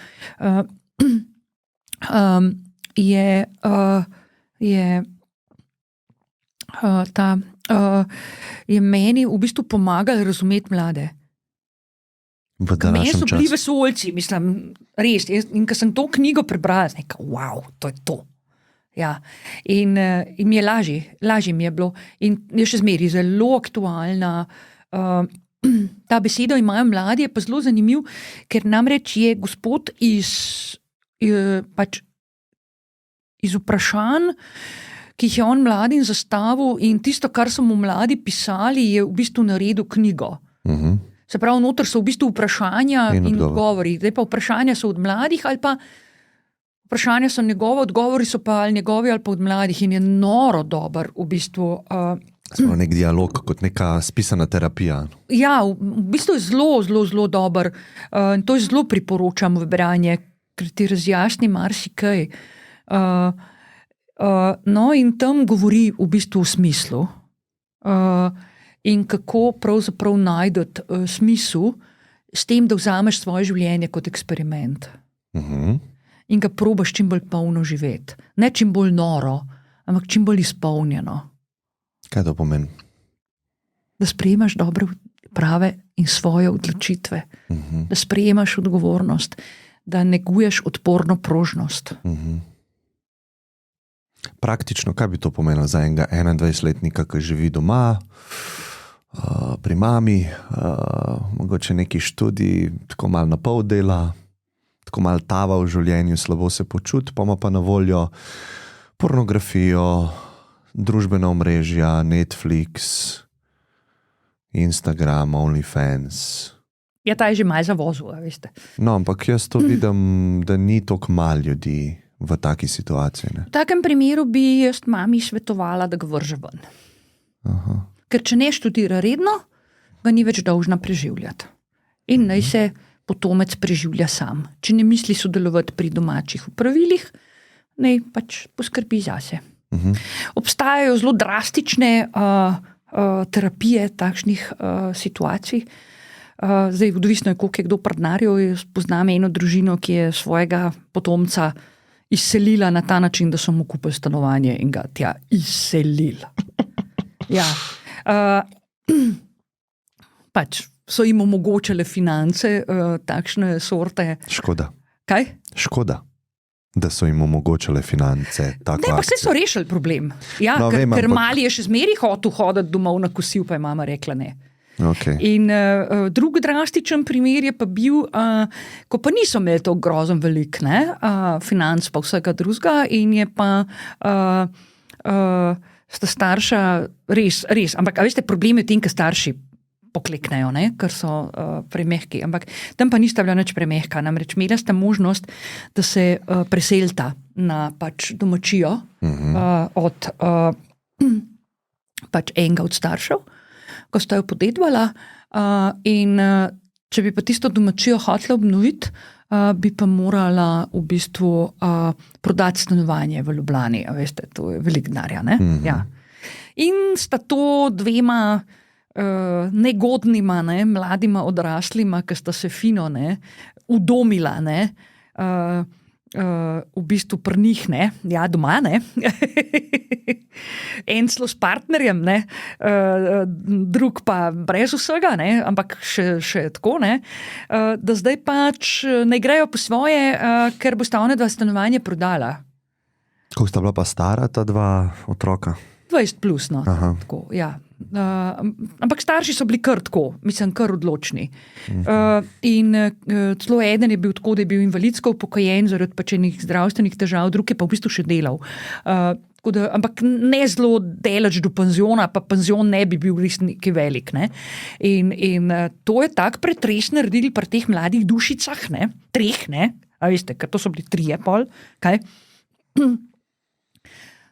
je meni v bistvu pomagala razumeti mlade. Meni so bili vesoljci, mislim, res. In ko sem to knjigo prebrala, sem rekel, wow, to je to. Ja, in mi je lažje mi je bilo. In je še zmeri zelo aktualna. Ta besedo imajo mladi, je pa zelo zanimiv, ker namreč je gospod iz vprašanj, ki jih je on mladim zastavil, in tisto, kar so mu mladi pisali, je v bistvu naredil knjigo. Se pravi, noter so v bistvu vprašanja in odgovori. Zdaj pa vprašanja so od mladih, ali pa vprašanja so njegove, odgovori so pa ali njegovi ali pa od mladih, in je noro dober v bistvu Smo nek dialog, kot neka spisana terapija. Ja, v bistvu je zelo dober. In to zelo priporočam v branje, ker ti razjasni marsikaj. No, in tam govori v bistvu o smislu. In kako pravzaprav najdeti smisel s tem, da vzameš svoje življenje kot eksperiment. In ga probaš čim bolj polno živeti. Ne čim bolj noro, ampak čim bolj izpolnjeno. Kaj to pomeni? Da sprejemaš dobre, prave in svoje odločitve. Da sprejemaš odgovornost, da neguješ odporno prožnost. Praktično, kaj bi to pomenilo za enega 21-letnika, ki živi doma, pri mami, mogoče neki študij, tako malo na pol dela, tako malo tava v življenju, slabo se počuti, pa ima pa na voljo pornografijo, družbena omrežja, Netflix, Instagram, OnlyFans. Ja, ta je že malo zavozil, veste. No, ampak jaz to vidim, da ni toliko malo ljudi v taki situaciji. Ne? V takem primeru bi jaz mami svetovala, da ga vrže ven. Ker če ne študira redno, ga ni več dolžna preživljati. In naj se potomec preživlja sam. Če ne misli sodelovati pri domačih opravilih, naj pač poskrbi zase. Obstajajo zelo drastične terapije takšnih situacij. Zdaj, odvisno je, koliko je kdo partnerjev. Jaz poznam eno družino, ki je svojega potomca izselila na ta način, da so mu kupili stanovanje in ga tja izselila. Ja. Pač so jim omogočale finance, takšne sorte. Škoda. Kaj? Škoda, da so jim omogočale finance. Ne, pa vse so rešili problem. Ja, no, ker mali je še zmeri hotel hoditi domov na kosil, pa je mama rekla ne. Okay. In drug drastičen primer je pa bil, ko pa niso imeli to grozen velik, financ pa vsega drugega in je pa sta starša res, ampak a veste, problem je v tem, ker starši pokleknejo, ker so premehki, ampak tam pa nista bila nič premehka, namreč imela sta možnost, da se preselita na pač domačijo od pač enega od staršev, ko sta jo podedvala, in če bi pa tisto domačijo hotela obnoviti, bi pa morala v bistvu prodati stanovanje v Ljubljani, a veste, to je veliko denarja, ne? Ja. In sta to dvema negodnima, mladima odraslima, ki sta se fino udomila, v bistvu pri njih, ja, doma, en celo s partnerjem, drug pa brez vsega, ampak še tako, da zdaj pač ne grejo po svoje, ker bosta ona dva stanovanje prodala. Koliko sta bila pa stara ta dva otroka? 20 plus, no. Tako, ja. Ampak starši so bili kar tako, mislim, kar odločni. In celo eden je bil tako, da je bil invalidsko upokojen zaradi pač enih zdravstvenih težav, drug je pa v bistvu še delal. Ampak ne zelo deleč do penziona, pa penzion ne bi bil res neki velik. In to je tak pretres naredili pri teh mladih dušicah, treh, a veste, ker to so bili 3 pol, kaj?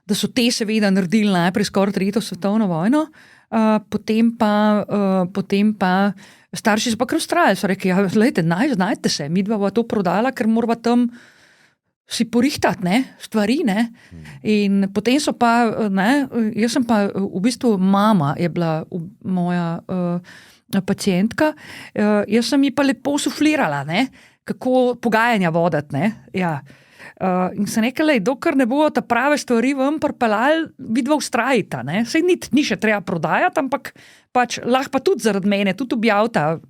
Da so te seveda naredili najprej skoraj 3. svetovno vojno, potem pa starši so pa kar ustrajali, so rekli, ja, glejte, znajdete se, midva bo to prodala, ker morava tam si porihtati, stvari, In potem so pa, jaz sem pa v bistvu mama je bila moja pacientka, jaz sem ji pa lepo suflirala, kako pogajanja voditi, ja. In sem rekla, dokler ne bo ta prave stvari vam pripeljali, vidva ustrajita, Sej ni še treba prodajati, ampak pač lahko pa tudi zaradi mene, tudi objavta,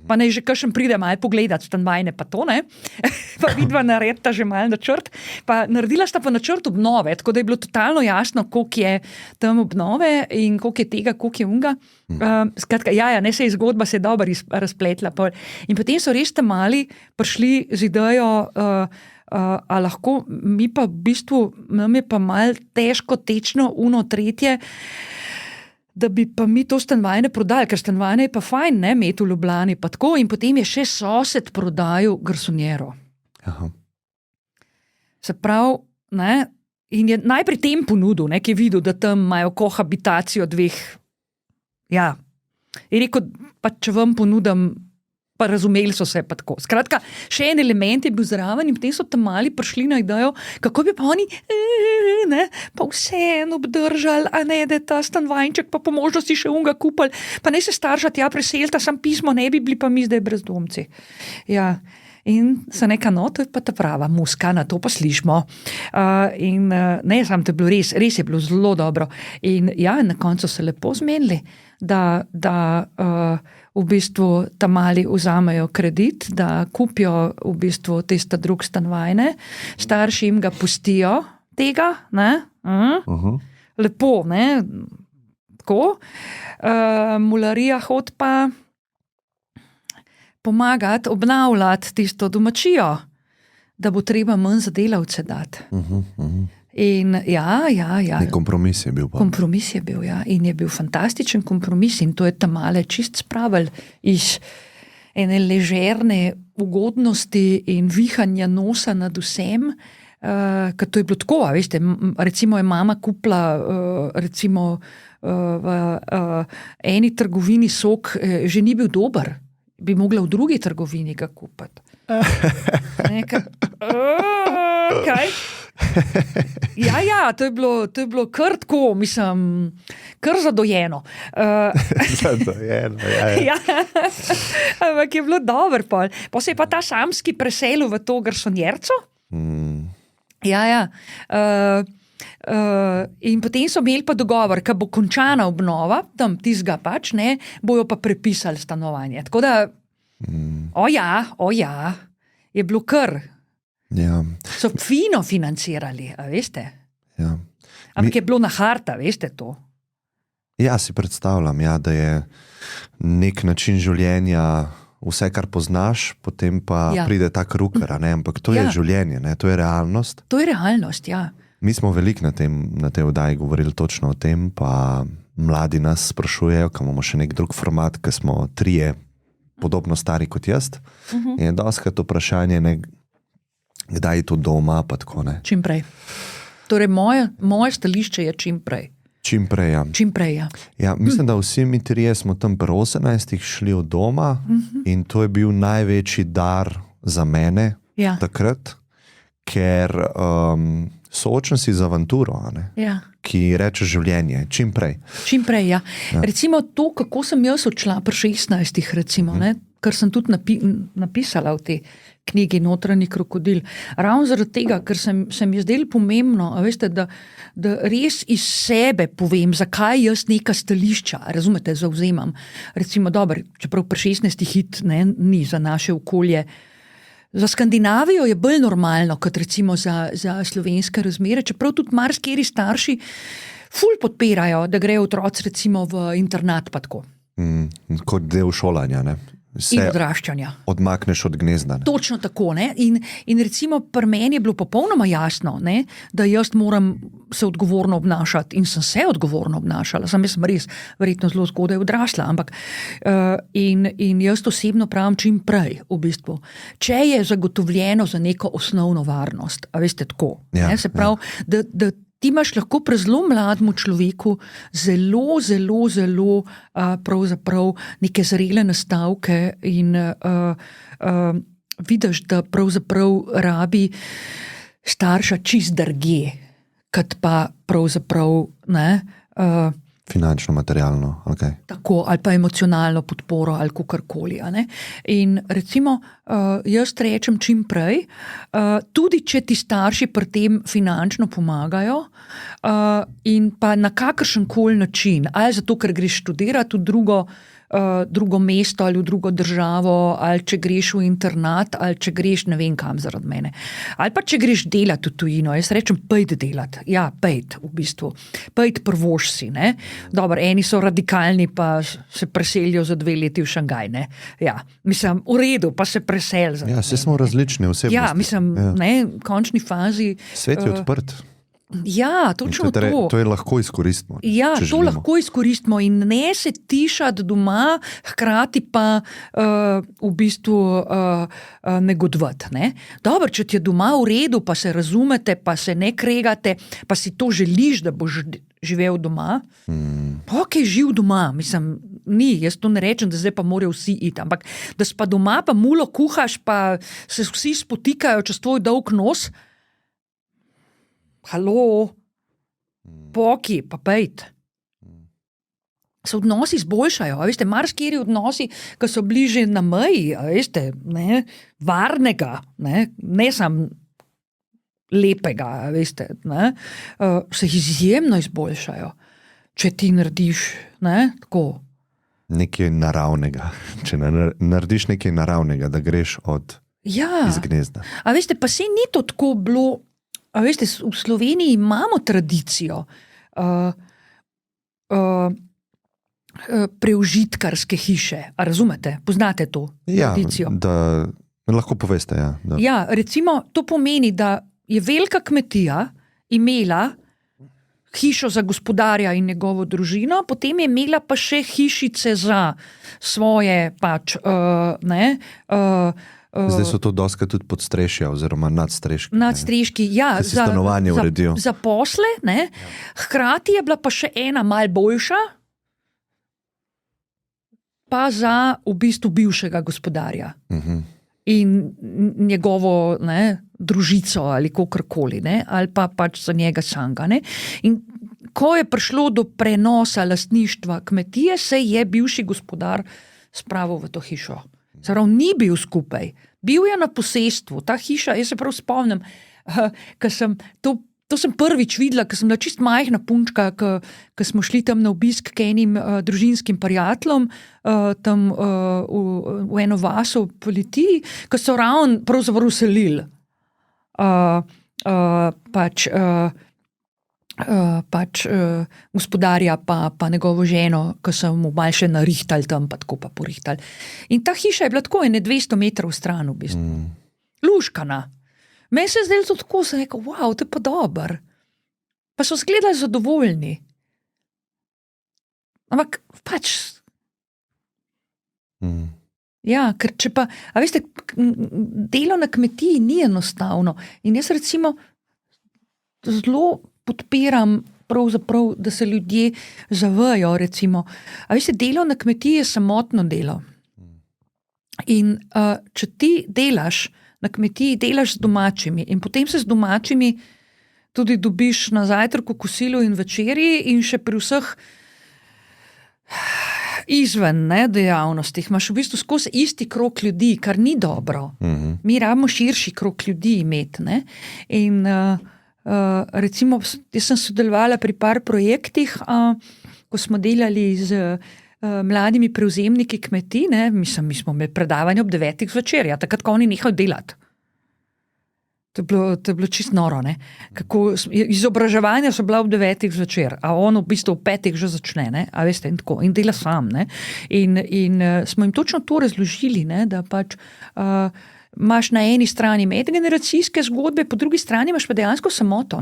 pa ne že kakšen pride malo pogledati stanovanje, pa to, pa vidva naredita že malo načrt, pa naredila sta pa načrt obnove, tako da je bilo totalno jasno, koliko je tam obnove in koliko je tega, koliko je unga. Skratka, se je zgodba se je dobro razpletla. In potem so res tam mali prišli z idejo, a lahko mi pa v bistvu, nam je pa malo težko, tečno, tretje, da bi pa mi to stanovanje prodali, ker stanovanje je pa fajn, imeti v Ljubljani, pa tako, in potem je še sosed prodajal garsonjero. Se pravi, in je najprej tem ponudil, ki je videl, da tam imajo kohabitacijo dveh. Ja, je rekel, pa če vam ponudim, pa razumeli so se pa tako. Skratka, še en element je bil zraven in potem so tam mali prišli na idejo, kako bi pa oni pa vseeno obdržali, a ne, da je ta stanovanjček pa po možnosti še unga kupili, pa ne se starša tja preselita, sam pismo ne bi bili pa mi zdaj brezdomci. Ja, in so neka, no, to je pa ta prava muska, na to pa slišimo. Ne, sam to je bilo res je bilo zelo dobro. In ja, na koncu se lepo zmenili, da v bistvu ta mali vzamejo kredit, da kupijo v bistvu tista drug stanovanje, starši jim ga pustijo tega, ne? Lepo, ne? Tako. Mularija hod pa pomagati, obnavljati tisto domačijo, da bo treba manj za delavce dati. In ja. Kompromis je bil. Kompromis je bil, ja. In je bil fantastičen kompromis in to je tam male čist spravil iz ene ležerne ugodnosti in vihanja nosa nad vsem, ker to je bilo tako, veste, recimo je mama kupila recimo v eni trgovini sok, že ni bil dober, bi mogla v drugi trgovini ga kupiti. Kaj? Ja, to je bilo kar tako, mislim, kar zadojeno. Zadojeno, ja. Ampak je bilo dobro pol. Pa se je pa ta samski preselil v to garsonjerco. Ja. In potem so imeli pa dogovor, ko bo končana obnova, tam tizga pač, ne, bojo pa prepisali stanovanje. Tako da, ja, je bilo kar. Ja. So fino financirali, a veste? Ja. Ampak je bilo na harta, veste to? Ja, si predstavljam, ja, da je nek način življenja, vse, kar poznaš, potem pa pride ta krukar, ne? Ampak to je življenje, ne? To je realnost. To je realnost, ja. Mi smo veliko na tej oddaji govorili točno o tem, pa mladi nas sprašujejo, ko imamo še nek drug format, ko smo trije podobno stari kot jaz. In je dostakrat vprašanje, kdaj je to doma, pa tako ne. Čim prej. Torej, moje stališče je čim prej. Čim prej, ja. Čim prej, ja. Ja, mislim, da vsi mi trije smo tam pri 18 šli od doma in to je bil največji dar za mene takrat, ker soočen si z avanturo, ki reče življenje, čim prej. Čim prej, ja. Recimo to, kako sem jaz odšla pri 16, recimo, kar sem tudi napisala v tej knjigi Notranji krokodil. Ravno zaradi tega, ker se mi je zdelo pomembno, veste, da res iz sebe povem, zakaj jaz neka stališča, razumete, zavzemam. Recimo, dobro, čeprav pri 16 hit ni za naše okolje. Za Skandinavijo je bolj normalno, kot recimo za slovenske razmere, čeprav tudi marsikateri starši ful podpirajo, da grejo otroci recimo v internat pa tako. Kot del šolanja, ne? In odraščanja. Odmakneš od gnezda. Ne? Točno tako, ne? In recimo pri meni je bilo popolnoma jasno, ne? Da jaz moram se odgovorno obnašati in sem se odgovorno obnašala. Jaz sem res verjetno zelo zgodaj odrasla, ampak in jaz osebno pravim čim prej, v bistvu. Če je zagotovljeno za neko osnovno varnost, a veste tako, ne? Se pravi, da ti imaš lahko pri zelo mlademu človeku zelo pravzaprav neke zrele nastavke in vidiš, da pravzaprav rabi starša čist drugje, kot pa pravzaprav finančno, materialno, okay. Tako, ali pa emocionalno podporo, ali kakorkoli. In recimo, jaz rečem čim prej, tudi če ti starši pri tem finančno pomagajo, in pa na kakršen koli način, ali zato, ker greš študirati v drugo mesto ali v drugo državo, ali če greš v internat, ali če greš ne vem kam zaradi mene. Ali pa če greš delati v tujino, jaz rečem pejt delati. Ja, pejt v bistvu. Pejt prvoš si, ne. Dobro, eni so radikalni, pa se preselijo za 2 leti v Šangaj, ne. Ja, mislim, v redu, pa se presel. Ja, vse smo različni osebnosti. Ja, mislim, ne, v končni fazi. Svet je odprt. Ja, točno to. To je lahko izkoristimo. Ja, to želimo. lahko izkoristimo in ne se tišati doma, hkrati pa v bistvu negodovati. Ne? Dobro, če ti je doma v redu, pa se razumete, pa se ne kregate, pa si to želiš, da boš živel doma, ok, živ doma, mislim, ni, jaz to ne rečem, da zdaj pa morajo vsi iti, ampak da si pa doma, pa mulo kuhaš, pa se vsi spotikajo čez tvoj dolg nos, halo, poki, pa pejt. Se odnosi izboljšajo, veste, marsikateri odnosi, ki so bliže na meji, veste, ne, varnega, ne sam lepega, veste, ne, se izjemno izboljšajo, če ti narediš, ne, tako. Nekaj naravnega, če narediš nekaj naravnega, da greš iz gnezda. A veste, pa se ni to tako bilo. A veste, v Sloveniji imamo tradicijo preužitkarske hiše. A razumete? Poznate to tradicijo? Ja, da lahko poveste. Ja, ja, recimo, to pomeni, da je velika kmetija imela hišo za gospodarja in njegovo družino, potem je imela pa še hišice za svoje pač, zdaj so to doska tudi podstrešja oziroma nadstreški. Nadstreški, ja. Ki si stanovanje uredijo. Za posle, ne. Hkrati je bila pa še ena mal boljša, pa za v bistvu bivšega gospodarja. In njegovo družico ali kakorkoli, ali pa pač za njega samega. In ko je prišlo do prenosa lastništva kmetije, se je bivši gospodar spravil v to hišo. Prav, ni bil skupaj, bil je na posestvu, ta hiša, jaz se prav spomnim, to sem prvič videla, ko sem bila čist majhna punčka, ko smo šli tam na obisk k enim družinskim prijateljem, tam v eno vaso v Litiji, ko so ravno pravzaprav selili. Gospodarja pa njegovo ženo, ko so mu malo še narihtali tam, pa tako pa porihtali. In ta hiša je bila tako 200 metrov stran v bistvu. Luškana. Meni se je zdelo to tako, sem rekel, wow, to je pa dober. Pa so izgledali zadovoljni. Ampak pač... Ja, ker če pa... A veste, delo na kmetiji ni enostavno. In jaz recimo zelo podpiram pravzaprav, da se ljudje zavejo, recimo. A veste, delo na kmetiji je samotno delo. In če ti delaš na kmetiji, delaš z domačimi in potem se z domačimi tudi dobiš na zajtrku, kosilu in večerji in še pri vseh izven dejavnostih. Imaš v bistvu skozi isti krog ljudi, kar ni dobro. Mi rabimo širši krog ljudi imeti. In recimo, jaz sem sodelovala pri par projektih, ko smo delali z mladimi prevzemniki kmetij, mi smo imeli predavanje ob 9. zvečer, takrat, ko oni nehajo delati. To je bilo čisto noro. Kako, izobraževanja so bila ob 9. zvečer, a on v bistvu ob 5. že začne, a veste, in tako, in dela sam. In smo jim točno to razložili, da pač imaš na eni strani medgeneracijske zgodbe, po drugi strani imaš pa dejansko samoto.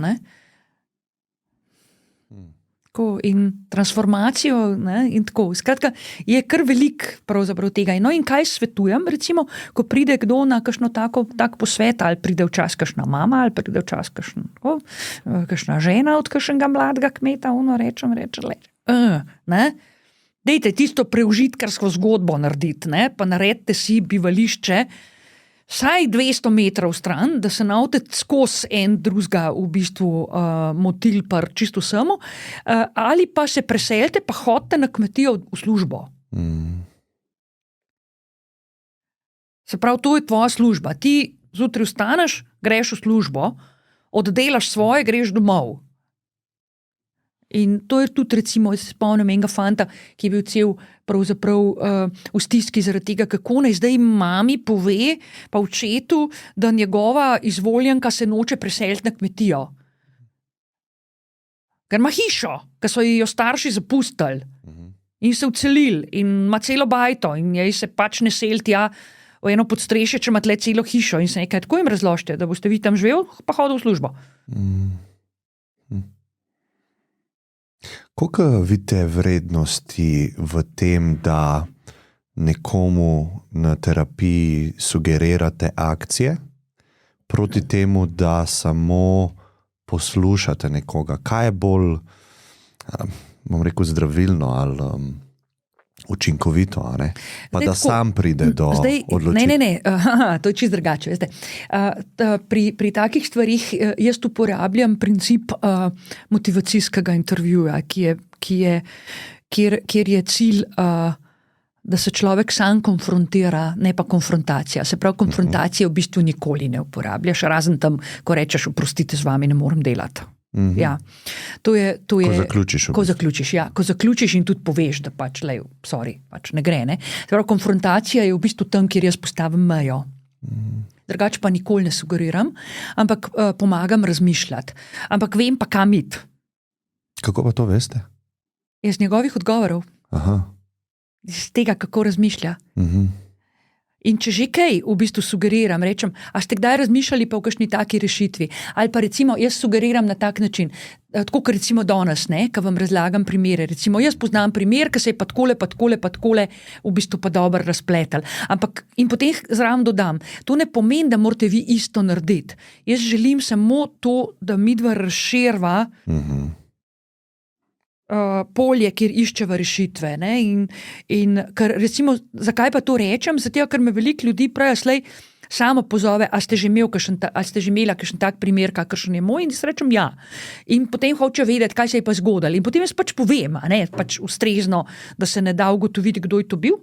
In transformacijo in tako. Skratka, je kar veliko pravzaprav tega. No in kaj svetujem, recimo, ko pride kdo na kakšno tak posvet, ali pride včasih kakšna mama, ali pride včasih kakšna žena od kakšnega mladega kmeta, reče. Dejte tisto preužitkarsko zgodbo narediti, pa naredite si bivališče vsaj 200 metrov stran, da se navte skozi en drugega v bistvu motil par čisto samo, ali pa se preselite, pa hodite na kmetijo v službo. Se pravi, to je tvoja služba. Ti zjutraj vstaneš, greš v službo, oddelaš svoje, greš domov. In to je tudi, recimo, jaz se spomnim enega fanta, ki je bil cel pravzaprav v stiski zaradi tega, kako naj zdaj mami pove, pa očetu, da njegova izvoljenka se noče preseliti na kmetijo. Ker ima hišo, ker so jo starši zapustili in se vcelili in ima celo bajto in jej se pač ne seli tja v eno podstrešje, če ima tle celo hišo in se nekaj tako jim razložite, da boste vi tam živel, pa hodil v službo. Koliko vidite vrednosti v tem, da nekomu na terapiji sugerirate akcije, proti temu, da samo poslušate nekoga? Kaj je bolj, bom rekel, zdravilno ali učinkovito, a ne? Pa da sam pride do odločitve. Ne, to je čisto drugače. Veste. Pri takih stvarih jaz uporabljam princip motivacijskega intervjuja, kjer je cilj, da se človek sam konfrontira, ne pa konfrontacija. Se pravi, konfrontacije v bistvu nikoli ne uporabljaš, razen tam, ko rečeš, oprostite, z vami ne morem delati. Ja. To je, ko zaključiš. Ko zaključiš in tudi poveš, da pač, ne gre. Ne? Prav, konfrontacija je v bistvu tam, kjer jaz postavim mejo. Drugače pa nikoli ne sugeriram, ampak pomagam razmišljati. Ampak vem pa, kam iti. Kako pa to veste? Iz njegovih odgovorov. Aha. Iz tega, kako razmišlja. In če že kaj v bistvu sugeriram, rečem, a ste kdaj razmišljali pa v kakšni taki rešitvi? Ali pa recimo, jaz sugeriram na tak način, tako kot recimo danes, ko vam razlagam primere. Recimo, jaz poznam primer, ki se je pa takole v bistvu pa dobro razpletal. Ampak in potem zraven dodam, to ne pomeni, da morate vi isto narediti. Jaz želim samo to, da midva razširva polje, kjer iščeva rešitve. Ne? In ker recimo, zakaj pa to rečem? Zato, ker me veliko ljudi prej samo pozove, a ste že imela kakšen tak primer, kakršen je moj, in jaz rečem ja. In potem hoče vedeti, kaj se je pa zgodilo. In potem jaz pač povem, pač ustrezno, da se ne da ugotoviti, kdo je to bil.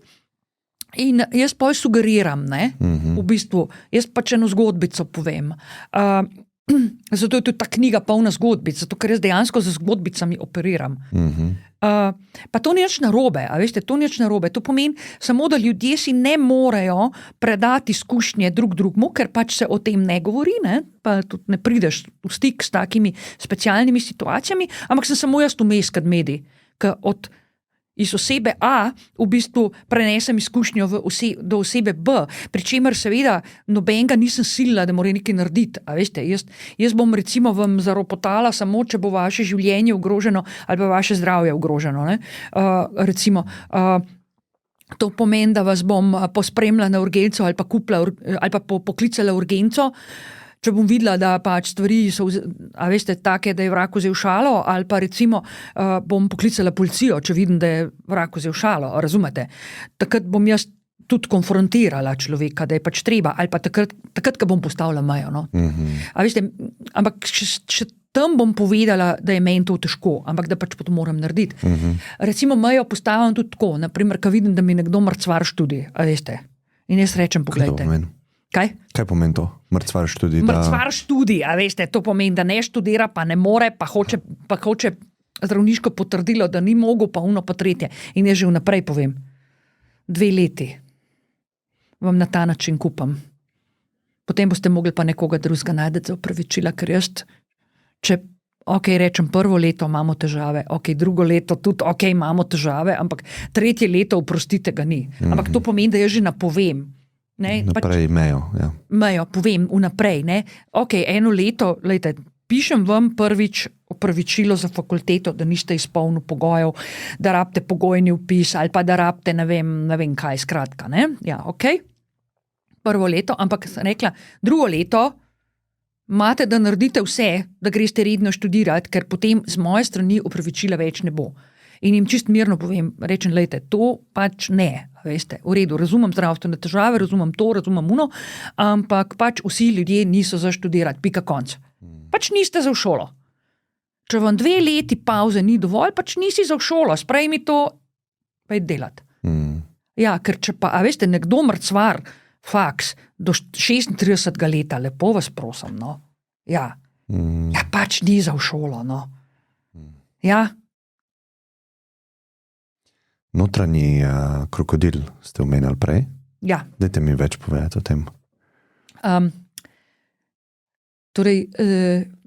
In jaz pa sugeriram, v bistvu, jaz pač eno zgodbico povem. Zato je tudi ta knjiga polna zgodbic, zato ker jaz dejansko z zgodbicami operiram. Pa to ni nič narobe, a veste, to ni nič narobe. To pomeni samo, da ljudje si ne morejo predati izkušnje drugmu, ker pač se o tem ne govori, pa tudi ne prideš v stik s takimi specialnimi situacijami, ampak sem samo jaz vmes kot medij, ker iz osebe A v bistvu prenesem izkušnjo do osebe B, pri čemer seveda nobenega nisem silila, da mora nekaj narediti. A veste, jaz bom recimo vam zaropotala samo, če bo vaše življenje ogroženo ali pa vaše zdravje ogroženo. To pomeni, da vas bom pospremila na urgenco ali pa poklicala urgenco, če bom videla, da pač stvari so, a veste, take, da je vrag vzel šalo, ali pa recimo bom poklicala policijo, če vidim, da je vrag vzel šalo, razumete? Takrat bom jaz tudi konfrontirala človeka, da je pač treba, ali pa takrat, ko bom postavila mejo. No? A veste, ampak še tam bom povedala, da je meni to težko, ampak da pač to moram narediti. Recimo mejo postavljam tudi tako, naprimer, ko vidim, da mi nekdo mrcvar študij, a veste. In jaz rečem, poglejte. Kaj pomeni to? Mrcvar študij? Mrcvar študij, a veste, to pomeni, da ne študira, pa ne more, pa hoče zdravniško potrdilo, da ni mogel, pa uno, pa tretje. In jaz že vnaprej povem, 2 leti vam na ta način kupam. Potem boste mogli pa nekoga drugega najti za opravičila, ker jaz, če rečem, 1. leto imamo težave, 2. leto tudi, imamo težave, ampak 3. leto, oprostite, ga ni. Ampak to pomeni, da jaz že napovem. Naprej mejo. Ja. Mejo, povem vnaprej. 1 leto, pišem vam prvič opravičilo za fakulteto, da niste izpolnili pogojev, da rabite pogojni vpis ali pa da rabite ne vem kaj, skratka. Ja, 1. leto, ampak sem rekla, 2. leto imate, da naredite vse, da greste redno študirati, ker potem z moje strani opravičila več ne bo. In jim čist mirno povem, rečem, to pač ne, veste, v redu, razumem zdravstvene težave, razumem to, razumem uno, ampak pač vsi ljudje niso za študirati, pika konc. Pač niste za v šolo. Če vam 2 leti pauze ni dovolj, pač nisi za v šolo, sprejmi to, pa je delati. Ja, ker če pa, a veste, nekdo mrcvar, faks, do 36. leta, lepo vas prosim, no. Ja, pač ni za v šolo, no. Ja. Notranji krokodil ste omenjali prej? Ja. Dajte mi več povedati o tem.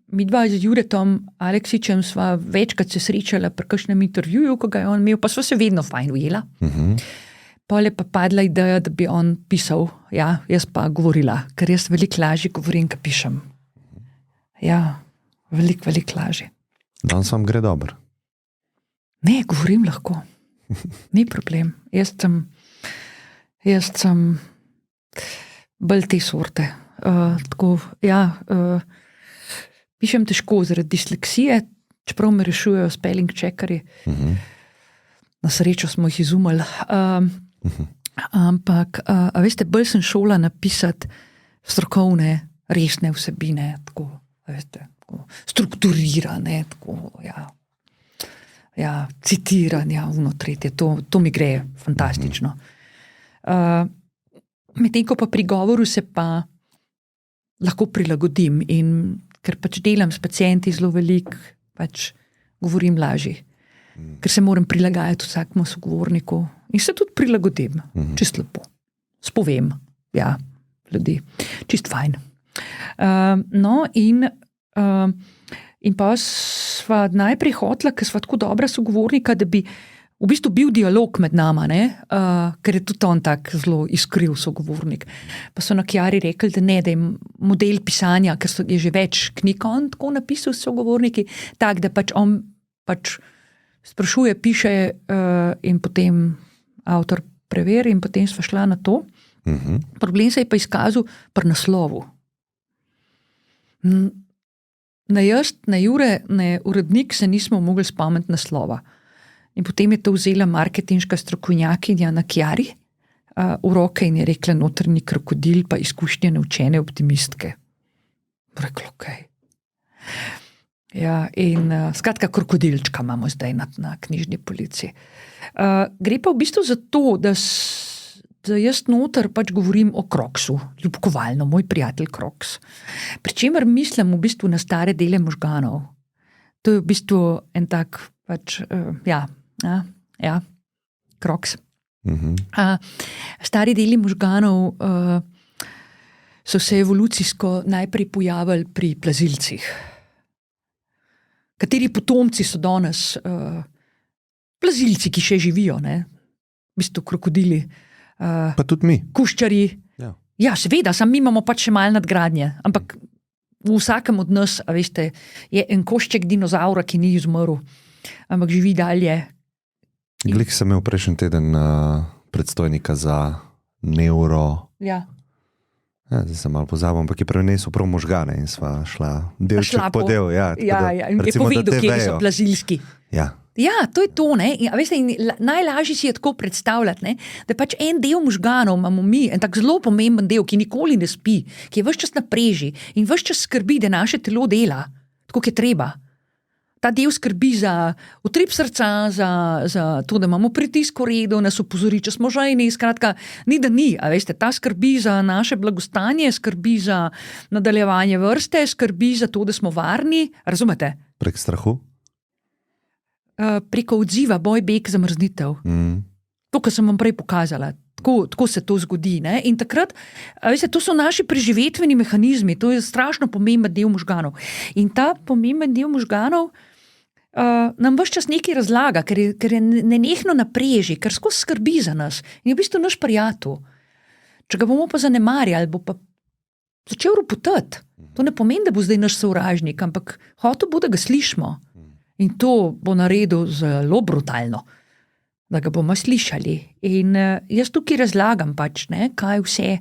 Midva z Juretom Aleksičem sva večkrat se srečala pri kakšnem intervjuju, ko ga je on imel, pa sva se vedno fajn ujela. Pol je pa padla ideja, da bi on pisal, ja, jaz pa govorila, ker jaz veliko lažje govorim, ko pišem. Ja, veliko lažje. Danes vam gre dobro. Ne, govorim lahko. Ni problem. Jaz sem bolj te sorte. Pišem težko zaradi disleksije, čeprav me rešujejo spelling checkerji. Na srečo smo jih izumili. Ampak, veste, bolj sem šola napisati strokovne, resne vsebine, tako, veste, tako strukturirane, tako, citiranja, tretje, to mi gre fantastično. Medtem ko pa pri govoru se pa lahko prilagodim in ker pač delam s pacienti zelo veliko, pač govorim lažje. Ker se moram prilagajati vsakemu sogovorniku in se tudi prilagodim, čist lepo. Spovem, ljudi, čist fajn. In pa sva najprej hotla, ker sva tako dobra sogovornika, da bi v bistvu bil dialog med nama, ker je tudi on tak zelo iskriv sogovornik. Pa so na Kjari rekli, da ne, da je model pisanja, ker je že več knjig on tako napisal s sogovorniki, tak, da pač on pač sprašuje, piše in potem avtor preveri in potem sva šla na to. Problem se je pa izkazal pri naslovu. Ne jaz, ne Jure, ne urednik se nismo mogli spomniti naslova. In potem je to vzela marketinška strokovnjakinja na Kjari v roke in je rekla notrni krokodil pa izkušnje naučene optimistke. Rekla, okej. In skratka krokodilčka imamo zdaj na knjižni polici. Gre pa v bistvu za to, da jaz noter pač govorim o Kroksu, ljubkovalno, moj prijatelj Kroks. Pričemer mislim v bistvu na stare dele možganov. To je v bistvu en tak pač, Kroks. Stari deli možganov so se evolucijsko najprej pojavili pri plazilcih. Kateri potomci so danes plazilci, ki še živijo, v bistvu krokodili. Pa tudi mi. Kuščari. Ja, seveda, samo mi imamo pač še malo nadgradnje, ampak v vsakem od nas, veste, je en košček dinozaura, ki ni izumrl, ampak živi dalje. Glih sem imel prejšnji teden predstojnika za neuro. Zdaj sem malo pozabil, ampak je prenesel prav možgane in sva šla delček po del. In je povedal, kje so plazilski. Ja, to je to, veste, najlažje si je tako predstavljati, da pač en del možganov imamo mi, en tak zelo pomemben del, ki nikoli ne spi, ki je ves čas na preži in ves čas skrbi, da naše telo dela, tako kot je treba. Ta del skrbi za utrip srca, za to, da imamo pritisk v redu, nas opozori, če smo žejni, skratka, ni da ni, veste, ta skrbi za naše blagostanje, skrbi za nadaljevanje vrste, skrbi za to, da smo varni, razumete? Prek strahu? Preko odziva, boj, beg, zamrznitev. To, kar sem vam prej pokazala. Tako se to zgodi. In takrat, veste, to so naši preživetveni mehanizmi, to je strašno pomemben del možganov. In ta pomemben del možganov nam ves čas nekaj razlaga, ker je nenehno na preži, ker skozi skrbi za nas. In je v bistvu naš prijatelj. Če ga bomo pa zanemarjali, bo pa začel ropotati. To ne pomeni, da bo zdaj naš sovražnik, ampak hotel bo, da ga slišimo. In to bo naredil zelo brutalno, da ga bomo slišali. In jaz tukaj razlagam pač, kaj vse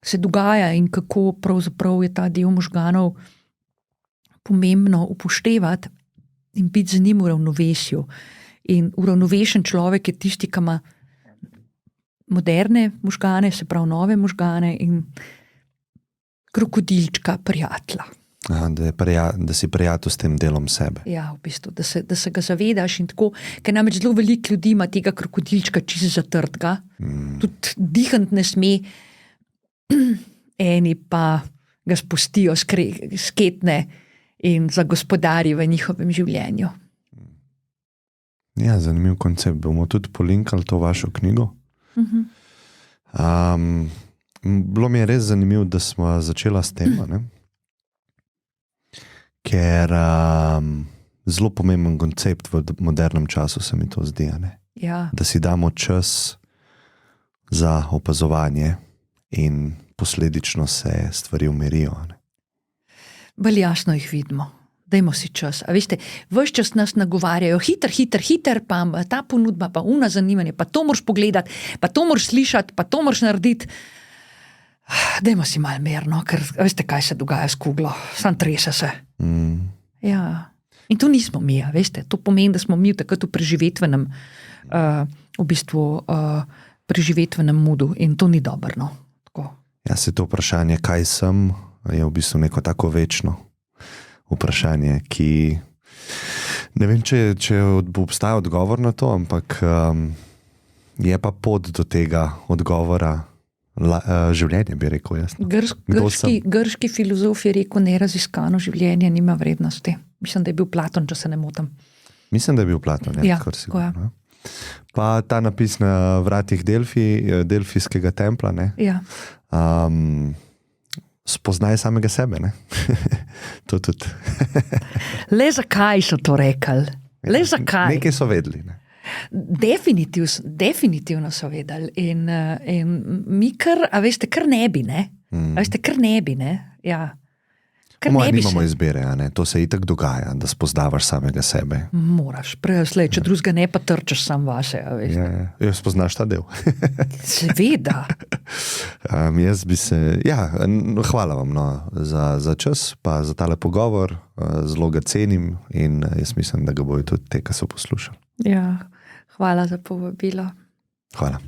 se dogaja in kako pravzaprav je ta del možganov pomembno upoštevati in biti z njim v ravnovesju. In uravnovešen človek je tisti, ki ima moderne možgane, se pravi nove možgane in krokodilčka prijatelja. Da si prijatelj s tem delom sebe. Ja, v bistvu, da se ga zavedaš in tako, ker namreč zelo veliko ljudi ima tega krokodilčka čisto zatrtega, tudi dihant ne sme, eni pa ga spustijo sketne in zagospodari v njihovem življenju. Ja, zanimiv koncept. Bomo tudi polinkali to vašo knjigo. Bilo mi je res zanimivo, da smo začela s tem, ker zelo pomemben koncept v modernem času se mi to zdi, da si damo čas za opazovanje in posledično se stvari umirijo. Bolj jasno jih vidimo. Dajmo si čas. A veste, ves čas nas nagovarjajo, hiter, pa ta ponudba, pa una zanimanje, pa to moraš pogledati, pa to moraš slišati, pa to moraš narediti. Dajmo si malo merno, ker veste, kaj se dogaja s kuglo, sam trese se. Ja. In to nismo mi, veste, to pomeni, da smo mi takrat v preživetvenem, preživetvenem modu in to ni dobro, no. Tako. Ja, se to vprašanje, kaj sem, je v bistvu neko tako večno vprašanje, ki ne vem, če obstaja odgovor na to, ampak je pa pot do tega odgovora življenje, bi rekel jaz. Grški filozof je rekel, neraziskano življenje nima vrednosti. Mislim, da je bil Platon, če se ne motim. Mislim, da je bil Platon, ja, kar sigurno. Pa ta napis na vratih Delfijskega templa, ne? Ja. Spoznaj samega sebe, ne? To tudi. Le zakaj so to rekli? Le zakaj? Nekaj so vedeli, ne? Definitivno so vedeli. In mi kar, a veste, kar ne bi, ne? A veste, kar ne bi, ne? Ja. Moje nimamo izbire, a ne? To se itak dogaja, da spoznavaš samega sebe. Moraš, prej, če drugega ne, pa trčeš sam vase, a veste. Ja, spoznaš ta del. Seveda. Jaz bi se, hvala vam za čas, pa za tale pogovor, zelo ga cenim in jaz mislim, da ga bojo tudi te, ki so poslušali. Ja, hvala za povabilo. Hvala.